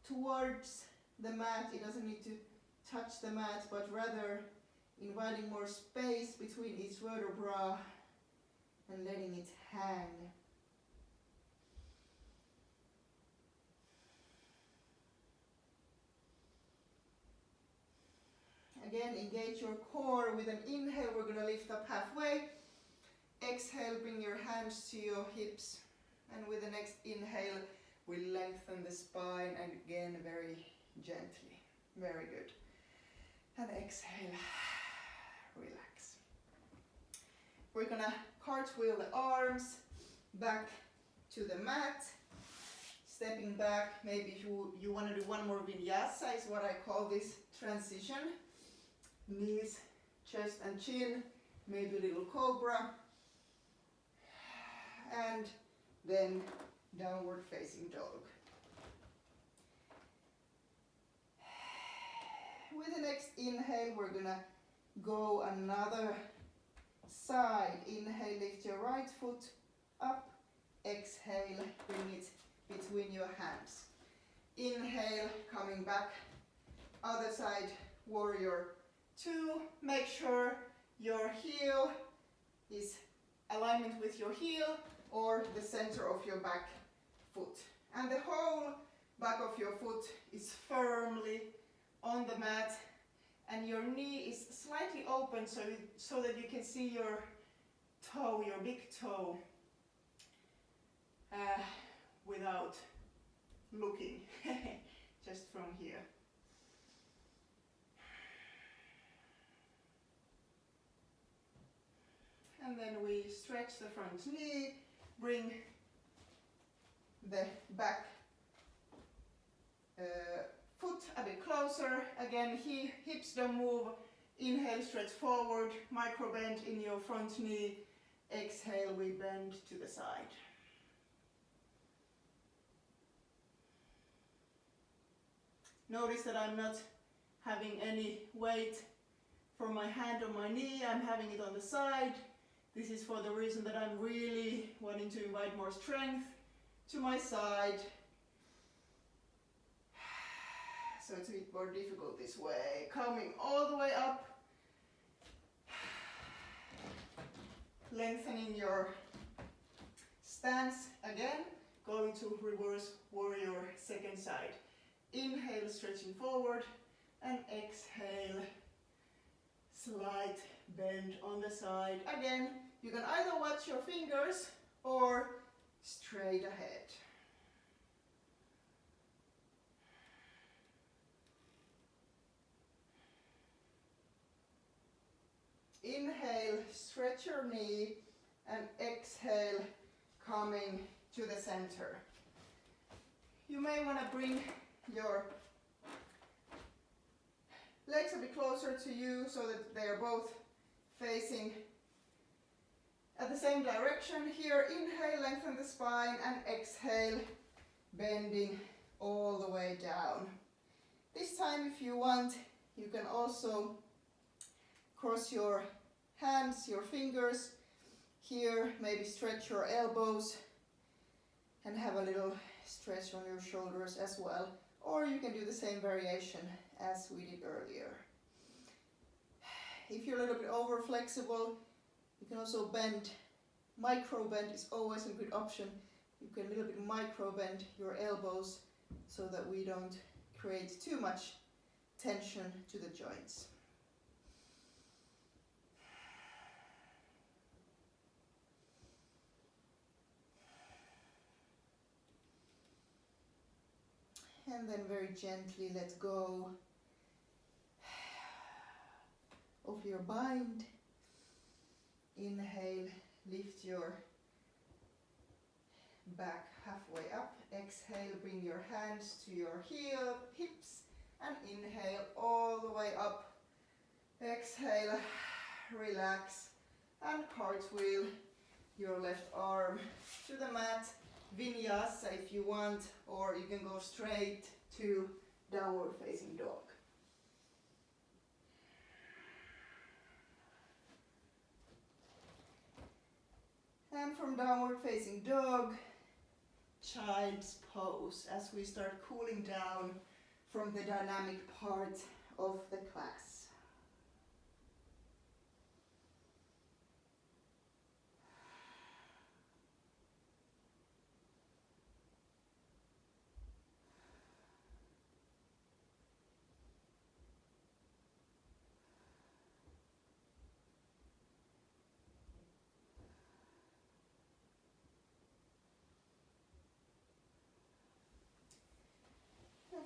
towards the mat. It doesn't need to touch the mat, but rather inviting more space between each vertebra and letting it hang. Again, engage your core. With an inhale, we're going to lift up halfway. Exhale, bring your hands to your hips. And with the next inhale, we lengthen the spine, and again, very gently. Very good. And exhale, relax. We're going to cartwheel the arms back to the mat. Stepping back, maybe if you want to do one more vinyasa, is what I call this transition. Knees, chest and chin, maybe a little cobra, and then downward facing dog. With the next inhale, we're gonna go another side. Inhale, lift your right foot up. Exhale, bring it between your hands. Inhale, coming back, other side, warrior 2. Make sure your heel is alignment with your heel or the center of your back foot. And the whole back of your foot is firmly on the mat, and your knee is slightly open so that you can see your toe, your big toe, without looking, just from here. And then we stretch the front knee, bring the back foot a bit closer. Again, hips don't move. Inhale, stretch forward, micro bend in your front knee. Exhale, we bend to the side. Notice that I'm not having any weight from my hand on my knee. I'm having it on the side. This is for the reason that I'm really wanting to invite more strength to my side. So it's a bit more difficult this way. Coming all the way up. Lengthening your stance again. Going to reverse warrior second side. Inhale, stretching forward, and exhale, slight bend on the side. Again, you can either watch your fingers or straight ahead. Inhale, stretch your knee, and exhale, coming to the center. You may want to bring your legs a bit closer to you so that they are both facing at the same direction. Here, inhale, lengthen the spine, and exhale, bending all the way down. This time, if you want, you can also cross your hands, your fingers. Here, maybe stretch your elbows and have a little stretch on your shoulders as well. Or you can do the same variation as we did earlier. If you're a little bit over flexible, you can also bend. Micro bend is always a good option. You can a little bit micro bend your elbows so that we don't create too much tension to the joints. And then very gently let go of your bind. Inhale, lift your back halfway up. Exhale, bring your hands to your hips, and inhale all the way up. Exhale, relax, and cartwheel your left arm to the mat. Vinyasa if you want, or you can go straight to downward facing dog. And from downward facing dog, child's pose as we start cooling down from the dynamic part of the class.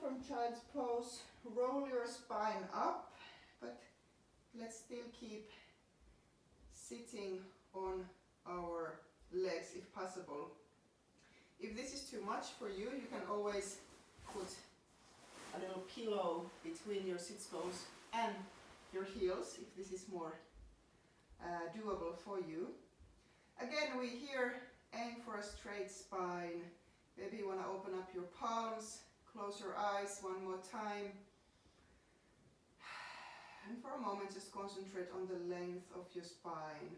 From child's pose, roll your spine up, but let's still keep sitting on our legs if possible. If this is too much for you, you can always put a little pillow between your sit bones and your heels if this is more doable for you. Again, we here aim for a straight spine. Maybe you want to open up your palms. Close your eyes one more time. And for a moment, just concentrate on the length of your spine.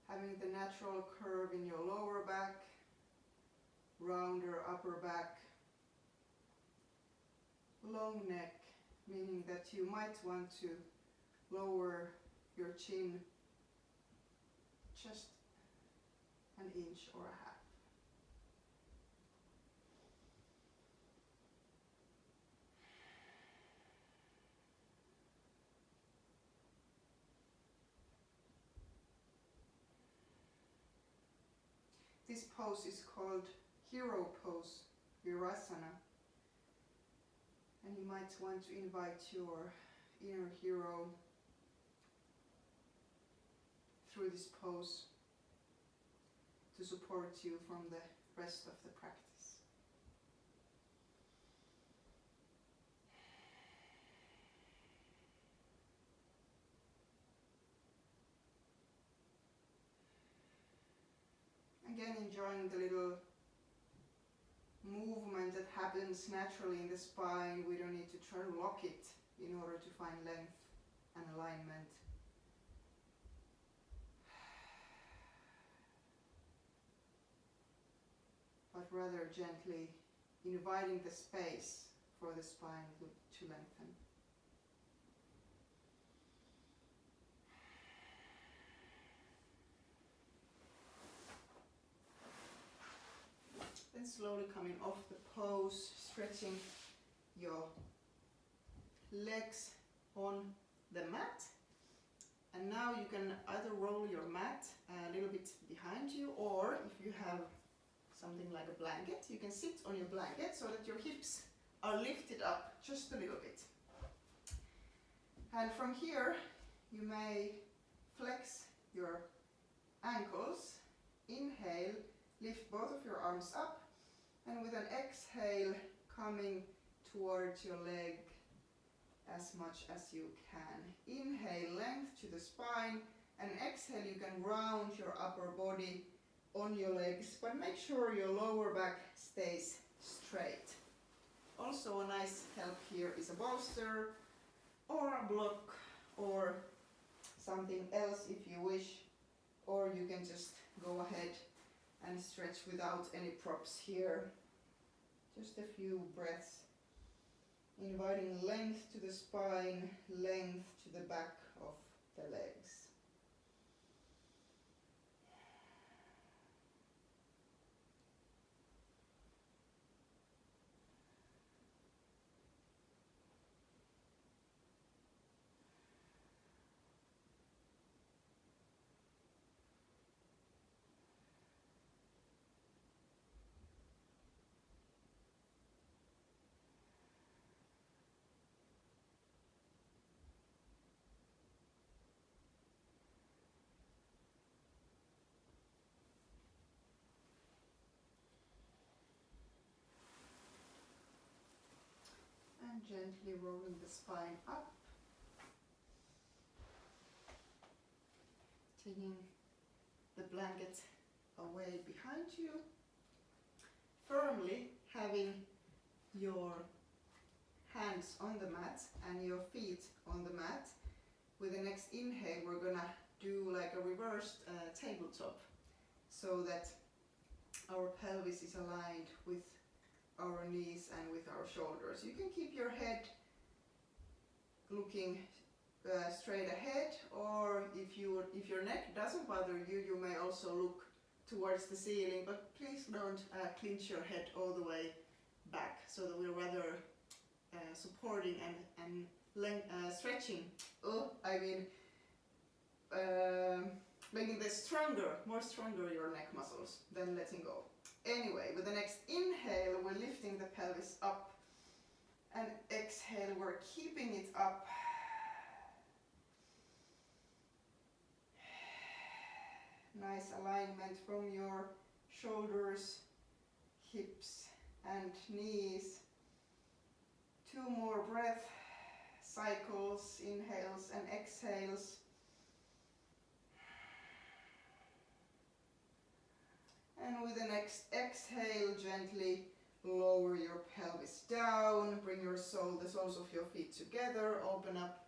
Having the natural curve in your lower back, rounder upper back, long neck, meaning that you might want to lower your chin just an inch or a half. This pose is called hero pose, Virasana. And you might want to invite your inner hero through this pose to support you from the rest of the practice. Again, enjoying the little movement that happens naturally in the spine. We don't need to try to lock it in order to find length and alignment. But rather gently inviting the space for the spine to lengthen. Then slowly coming off the pose, stretching your legs on the mat. And now you can either roll your mat a little bit behind you, or if you have something like a blanket, you can sit on your blanket so that your hips are lifted up just a little bit. And from here, you may flex your ankles. Inhale, lift both of your arms up, and with an exhale, coming towards your leg as much as you can. Inhale, length to the spine, and exhale, you can round your upper body on your legs, but make sure your lower back stays straight. Also a nice help here is a bolster or a block or something else if you wish, or you can just go ahead and stretch without any props here. Just a few breaths, inviting length to the spine, length to the back of the legs. And gently rolling the spine up, taking the blanket away behind you, firmly having your hands on the mat and your feet on the mat. With the next inhale, we're gonna do like a reversed tabletop so that our pelvis is aligned with our knees and with our shoulders. You can keep your head looking straight ahead, or if your neck doesn't bother you, you may also look towards the ceiling, but please don't clench your head all the way back, so that we're rather supporting and stretching. Making this more stronger your neck muscles than letting go. Anyway, with the next inhale, we're lifting the pelvis up, and exhale, we're keeping it up. Nice alignment from your shoulders, hips, and knees. 2 more breath cycles, inhales and exhales. And with the next exhale, gently lower your pelvis down, bring the soles of your feet together, open up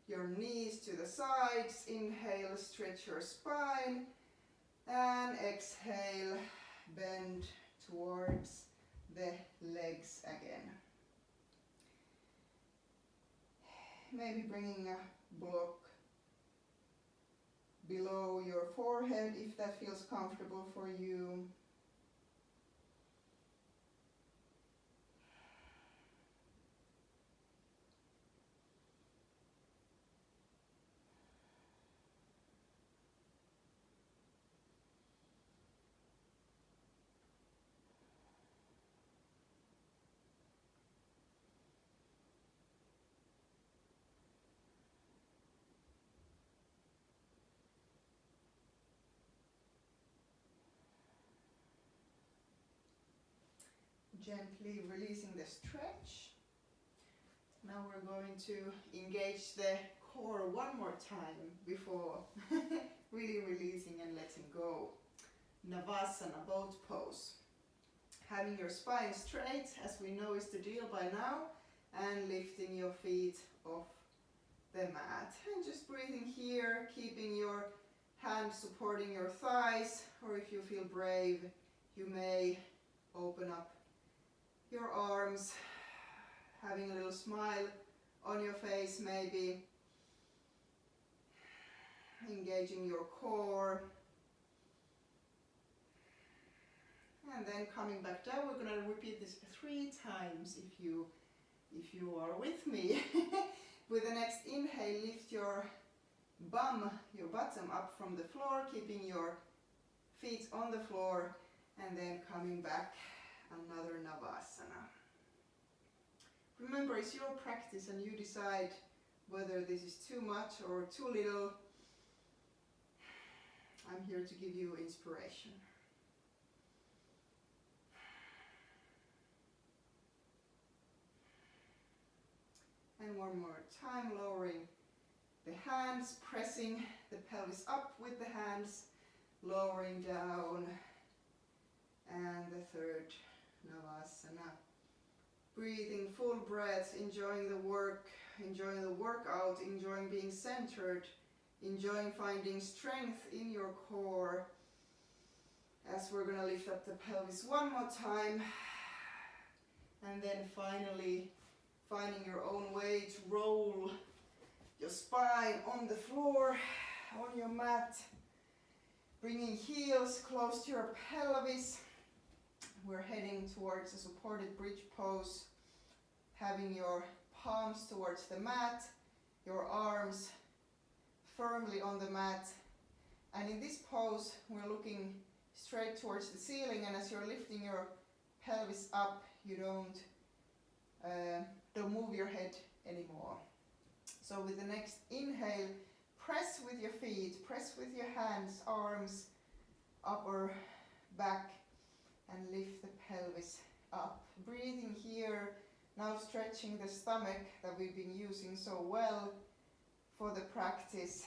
your knees to the sides, inhale, stretch your spine, and exhale, bend towards the legs again. Maybe bringing a block below your forehead if that feels comfortable for you. Gently releasing the stretch. Now we're going to engage the core one more time before really releasing and letting go. Navasana, boat pose. Having your spine straight, as we know is the deal by now, and lifting your feet off the mat. And just breathing here, keeping your hands supporting your thighs, or if you feel brave, you may open up your arms, having a little smile on your face maybe, engaging your core, and then coming back down. We're going to repeat this 3 times if you are with me. With the next inhale, lift your bottom up from the floor, keeping your feet on the floor, and then coming back, another Navasana. Remember, it's your practice and you decide whether this is too much or too little. I'm here to give you inspiration. And one more time, lowering the hands, pressing the pelvis up with the hands, lowering down, and the third Navasana. Breathing full breath, enjoying the work, enjoying the workout, enjoying being centered, enjoying finding strength in your core. As we're going to lift up the pelvis one more time, and then finally finding your own way to roll your spine on the floor, on your mat, bringing heels close to your pelvis. We're heading towards a supported bridge pose, having your palms towards the mat, your arms firmly on the mat. And in this pose, we're looking straight towards the ceiling, and as you're lifting your pelvis up, you don't move your head anymore. So with the next inhale, press with your feet, press with your hands, arms, upper back, and lift the pelvis up. Breathing here, now stretching the stomach that we've been using so well for the practice.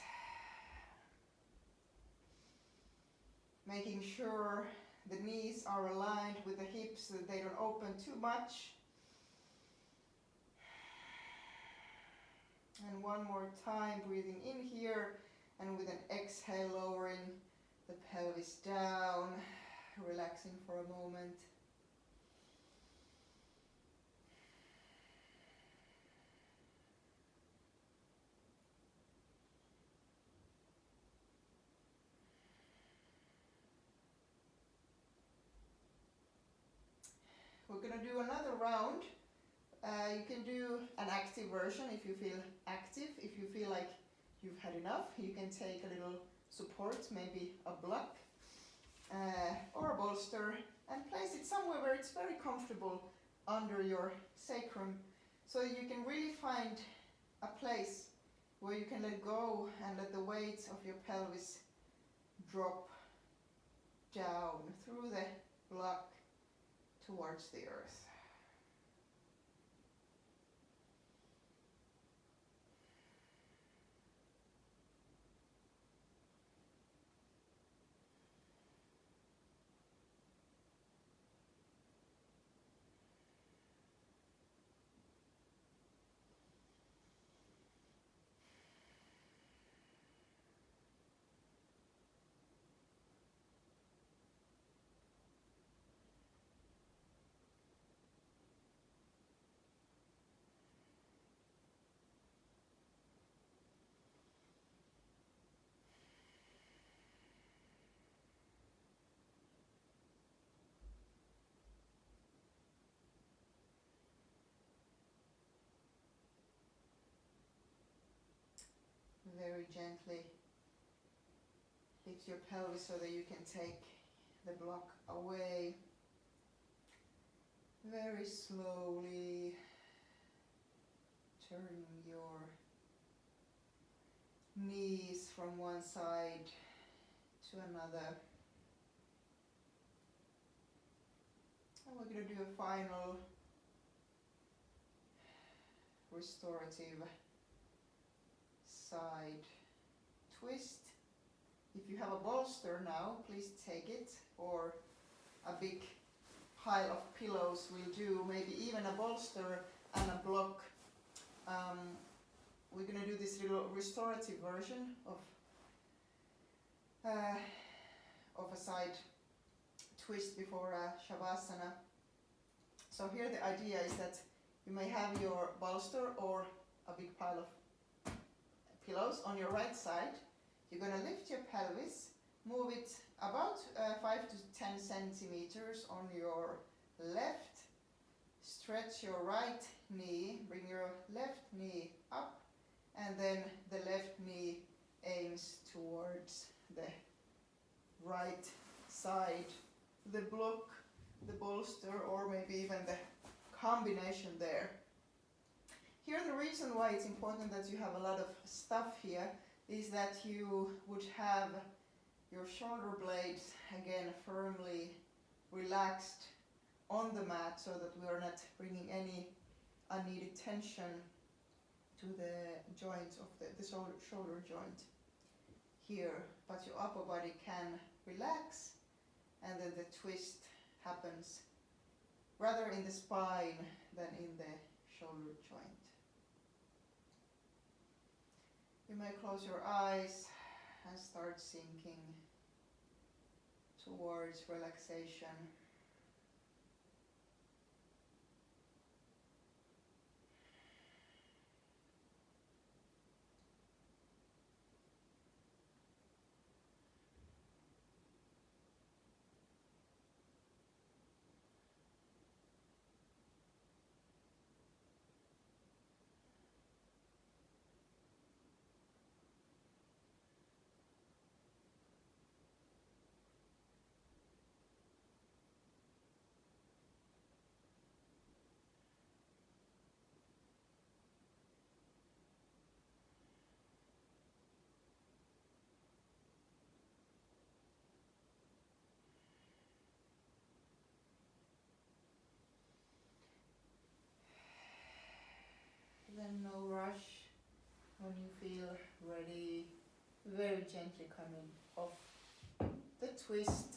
Making sure the knees are aligned with the hips so that they don't open too much. And one more time, breathing in here And with an exhale, lowering the pelvis down, relaxing for a moment. We're going to do another round. You can do an active version if you feel active. If you feel like you've had enough, you can take a little support, maybe a block or a bolster, and place it somewhere where it's very comfortable under your sacrum, so you can really find a place where you can let go and let the weight of your pelvis drop down through the block towards the earth. Very gently lift your pelvis so that you can take the block away. Very slowly turning your knees from one side to another. And we're going to do a final restorative side twist. If you have a bolster now, please take it, or a big pile of pillows will do, maybe even a bolster and a block. We're going to do this little restorative version of a side twist before Shavasana. So here the idea is that you may have your bolster or a big pile of pillows on your right side. You're going to lift your pelvis, move it about 5 to 10 centimeters on your left, stretch your right knee, bring your left knee up, and then the left knee aims towards the right side. The block, the bolster, or maybe even the combination there. Here the reason why it's important that you have a lot of stuff here is that you would have your shoulder blades again firmly relaxed on the mat, so that we are not bringing any unneeded tension to the joints of the shoulder joint here, but your upper body can relax, and then the twist happens rather in the spine than in the shoulder joint. You may close your eyes and start sinking towards relaxation. Then no rush. When you feel ready, very gently coming off the twist,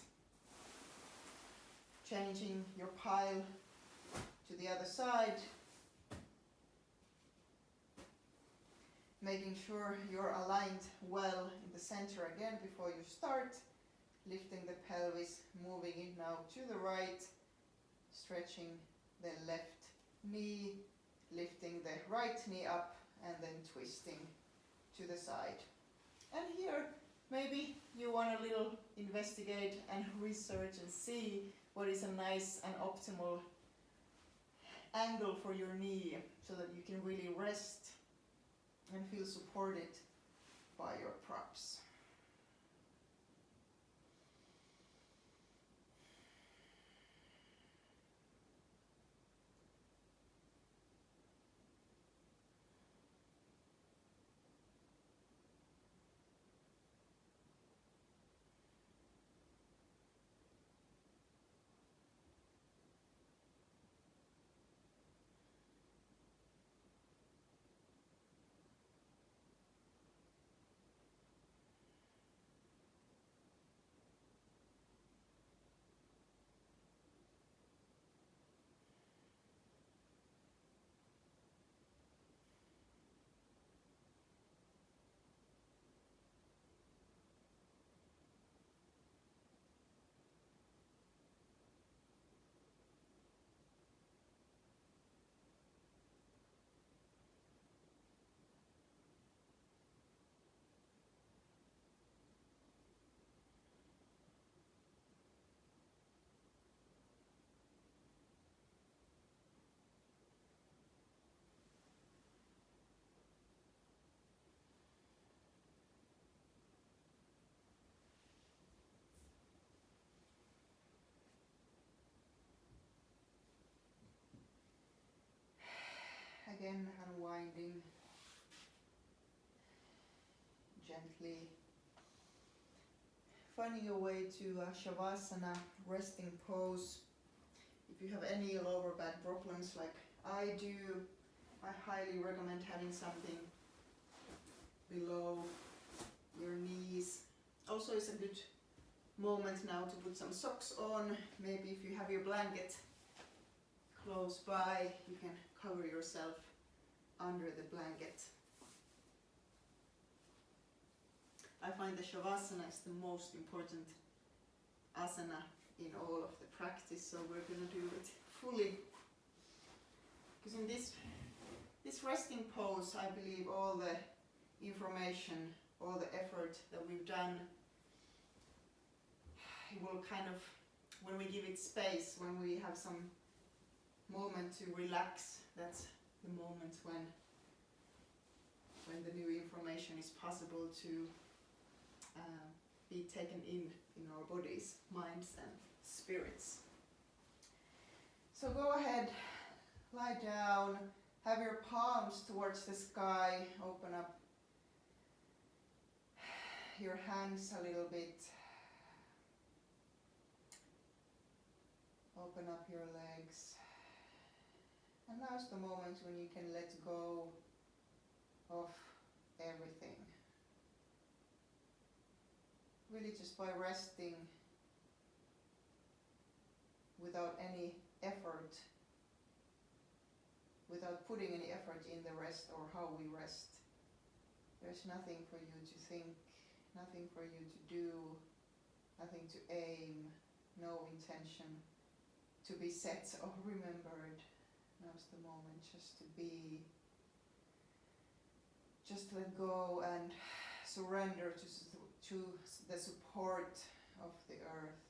changing your pile to the other side. Making sure you're aligned well in the center again before you start. Lifting the pelvis, moving it now to the right, stretching the left knee, lifting the right knee up and then twisting to the side. And here maybe you want a little investigate and research and see what is a nice and optimal angle for your knee so that you can really rest and feel supported by your props. Again, unwinding gently, finding your way to Shavasana, resting pose. If you have any lower back problems like I do, I highly recommend having something below your knees. Also, it's a good moment now to put some socks on. Maybe if you have your blanket close by, you can cover yourself under the blanket. I find the Shavasana is the most important asana in all of the practice, so we're going to do it fully. Because in this resting pose, I believe all the information, all the effort that we've done, it will kind of, when we give it space, when we have some moment to relax, that's the moment when the new information is possible to be taken in our bodies, minds and spirits. So go ahead, lie down, have your palms towards the sky, open up your hands a little bit, open up your legs. And now's the moment when you can let go of everything. Really just by resting without any effort, without putting any effort in the rest or how we rest. There's nothing for you to think, nothing for you to do, nothing to aim, no intention to be set or remembered. Now's the moment just to be, just let go and surrender to the support of the earth.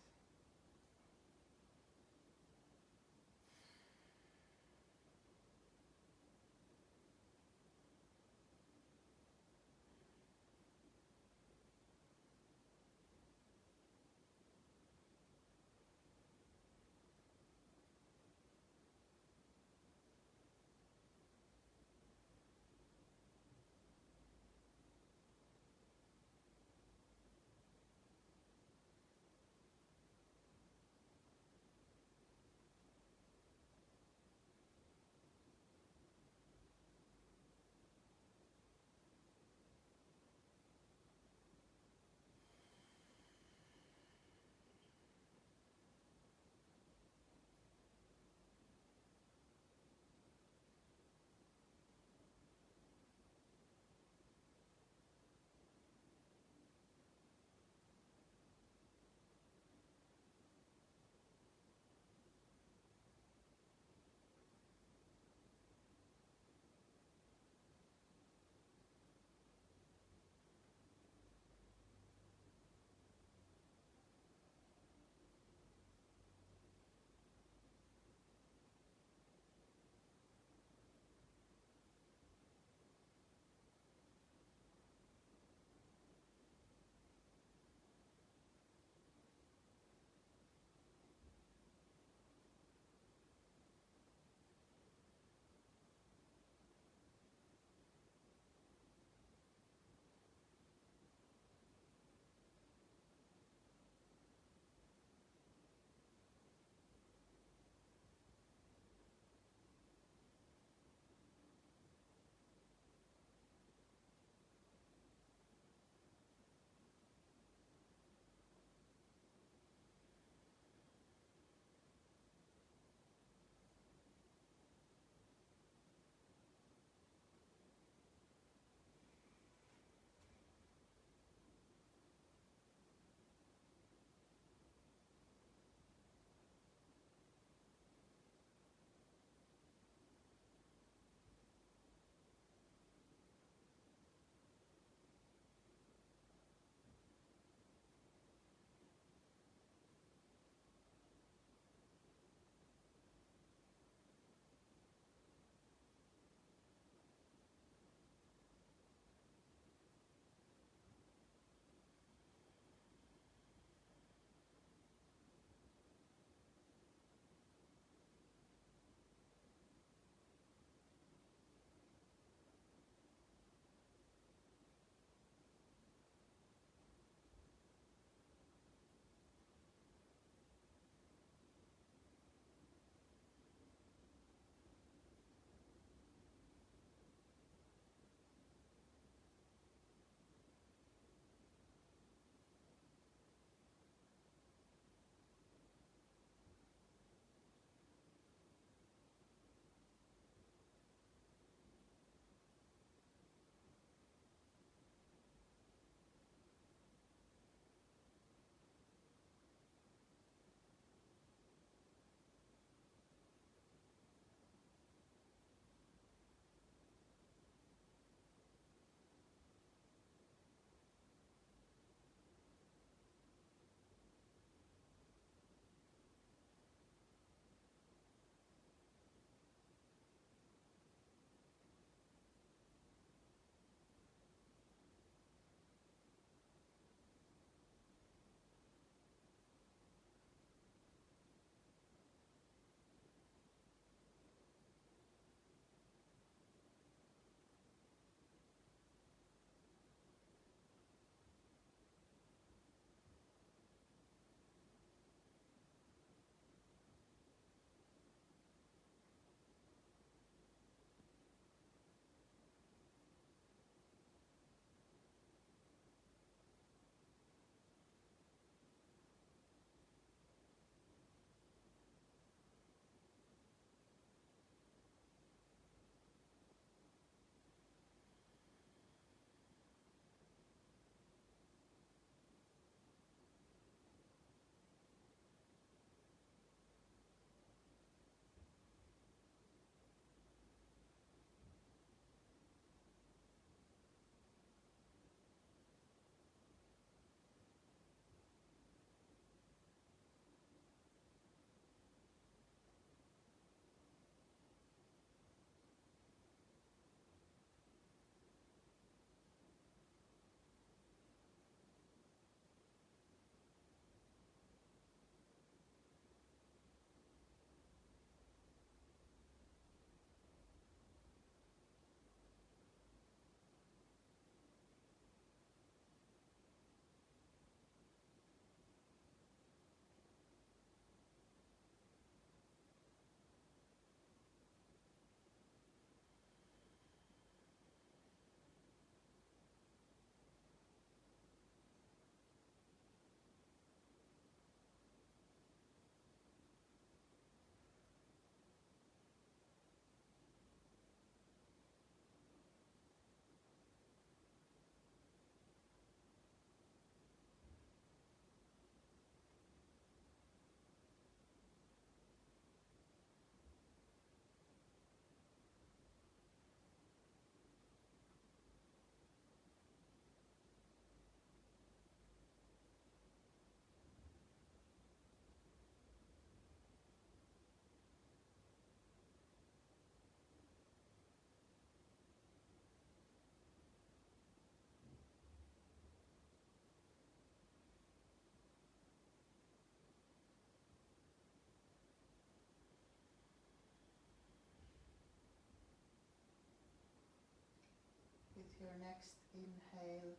your next inhale,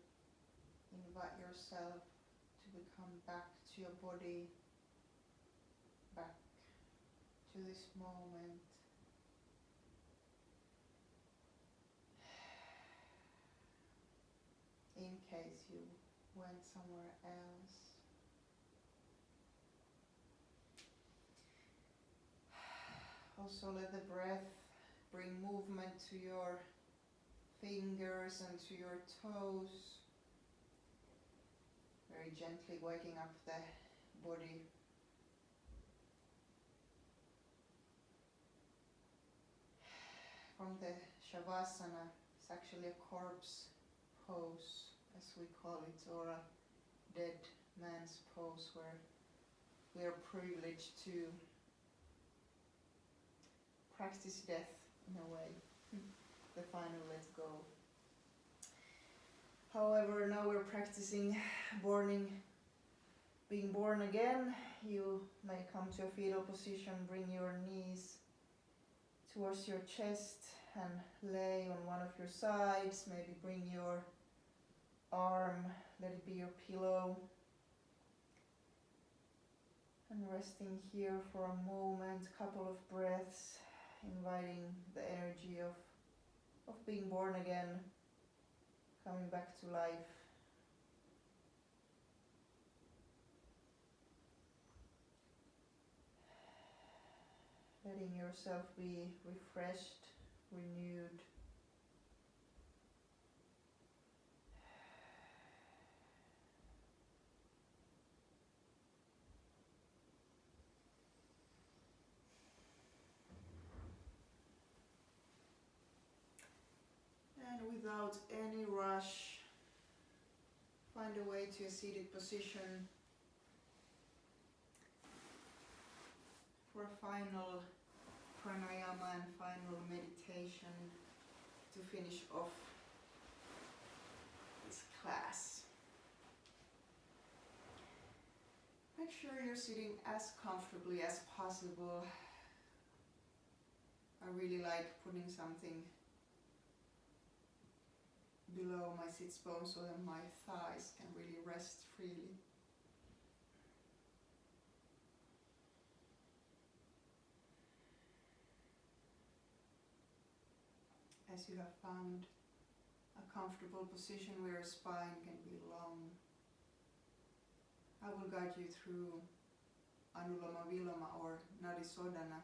invite yourself to become back to your body, back to this moment. In case you went somewhere else. Also let the breath bring movement to your fingers and to your toes. Very gently waking up the body. From the Shavasana, it's actually a corpse pose, as we call it, or a dead man's pose, where we are privileged to practice death in a way, the final let go. However, now we're practicing being born again. You may come to a fetal position, bring your knees towards your chest and lay on one of your sides. Maybe bring your arm, let it be your pillow. And resting here for a moment, couple of breaths, inviting the energy of being born again, coming back to life. Letting yourself be refreshed, renewed. And without any rush, find a way to a seated position for a final pranayama and final meditation to finish off this class. Make sure you're sitting as comfortably as possible. I really like putting something below my sits bone so that my thighs can really rest freely. As you have found a comfortable position where your spine can be long, I will guide you through Anuloma Viloma or Nadi Sodhana,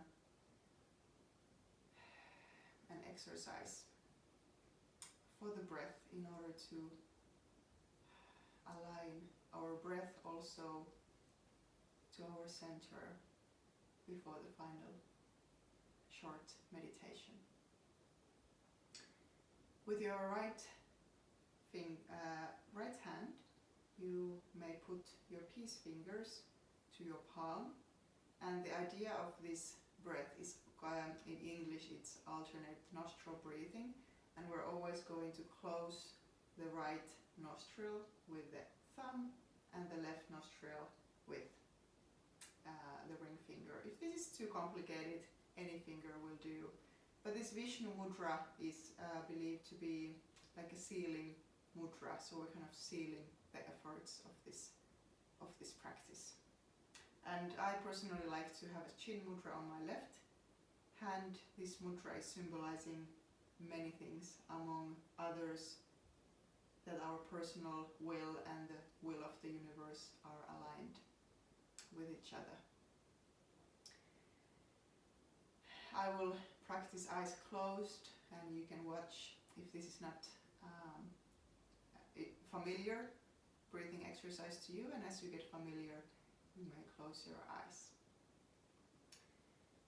an exercise for the breath in order to align our breath also to our center before the final short meditation. With your right hand, you may put your peace fingers to your palm, and the idea of this breath is, in English, it's alternate nostril breathing, and we're always going to close the right nostril with the thumb and the left nostril with the ring finger. If this is too complicated, any finger will do. But this Vishnu mudra is believed to be like a sealing mudra, so we're kind of sealing the efforts of this practice. And I personally like to have a chin mudra on my left hand. This mudra is symbolizing many things, among others that our personal will and the will of the universe are aligned with each other. I will practice eyes closed, and you can watch if this is not familiar breathing exercise to you, and as you get familiar, you may close your eyes.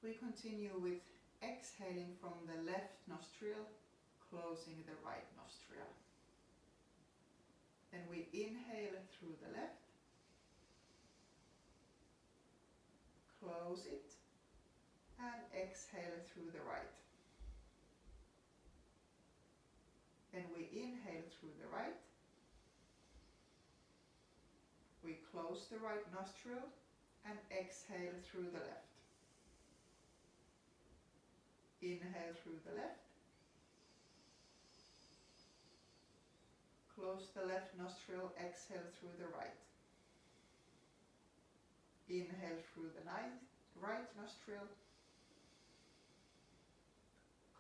We continue with exhaling from the left nostril, closing the right nostril. Then we inhale through the left, close it, and exhale through the right. Then we inhale through the right, we close the right nostril and exhale through the left. Inhale through the left, Close the left nostril, exhale through the right. Inhale through the right nostril.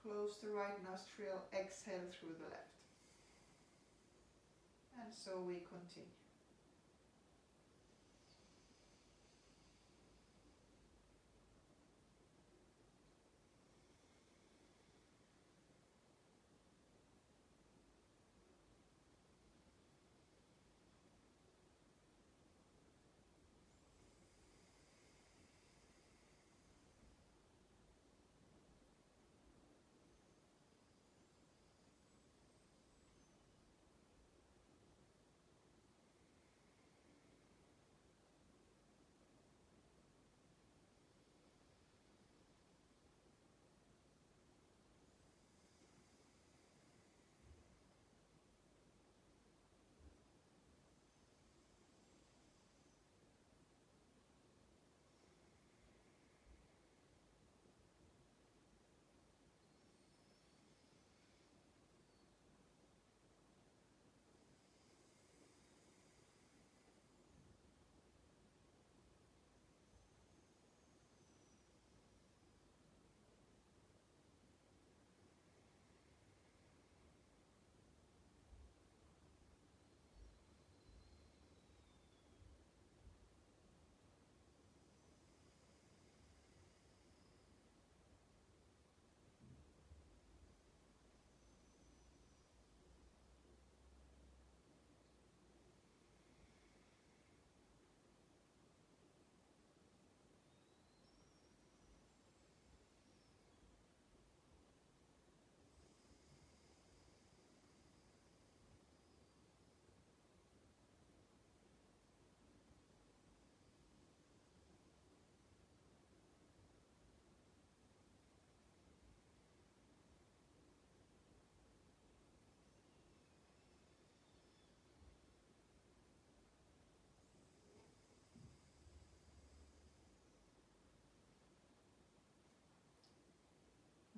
Close the right nostril, exhale through the left. And so we continue.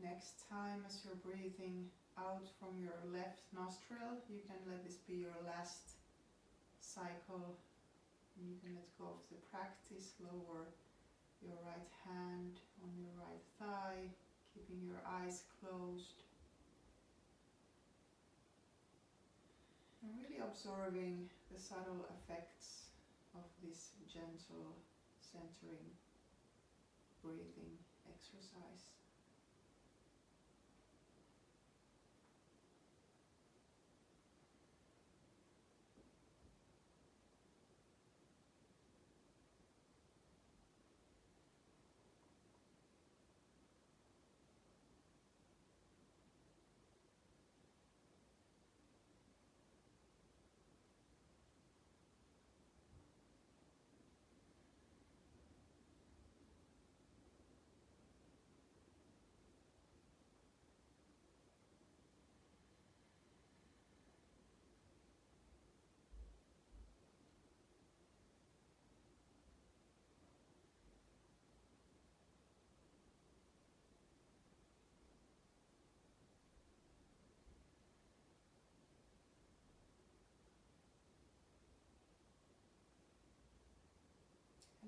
Next time, as you're breathing out from your left nostril, you can let this be your last cycle. You can let go of the practice, lower your right hand on your right thigh, keeping your eyes closed. And really absorbing the subtle effects of this gentle centering breathing exercise.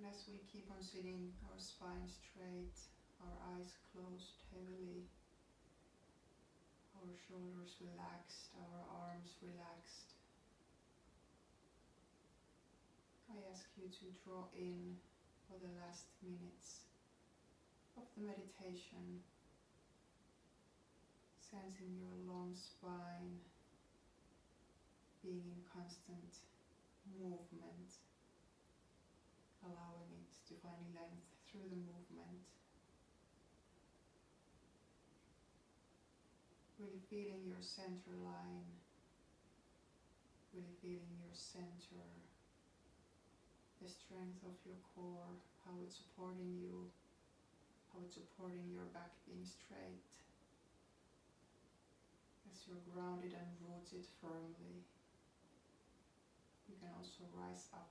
And as we keep on sitting, our spine straight, our eyes closed heavily, our shoulders relaxed, our arms relaxed, I ask you to draw in for the last minutes of the meditation, sensing your long spine being in constant movement, allowing it to find length through the movement. Really feeling your center line, really feeling your center, the strength of your core, how it's supporting you, how it's supporting your back being straight, as you're grounded and rooted firmly. You can also rise up.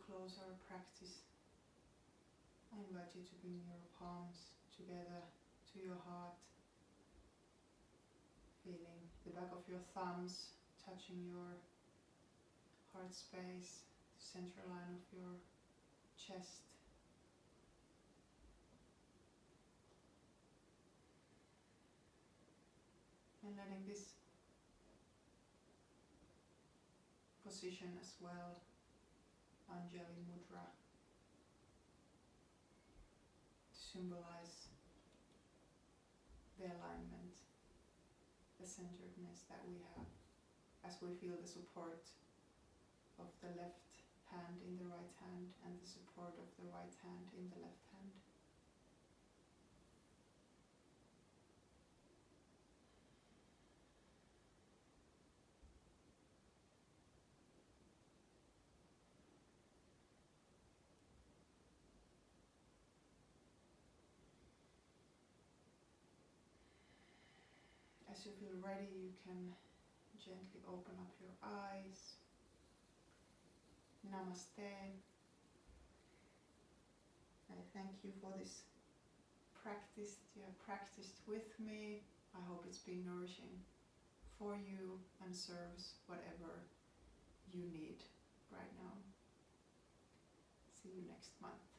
close our practice, I invite you to bring your palms together to your heart, feeling the back of your thumbs touching your heart space, the center line of your chest. And letting this position as well, Anjali Mudra, to symbolize the alignment, the centeredness that we have as we feel the support of the left hand in the right hand and the support of the right hand in the left hand. As you feel ready, you can gently open up your eyes. Namaste. I thank you for this practice that you have practiced with me. I hope it's been nourishing for you and serves whatever you need right now. See you next month.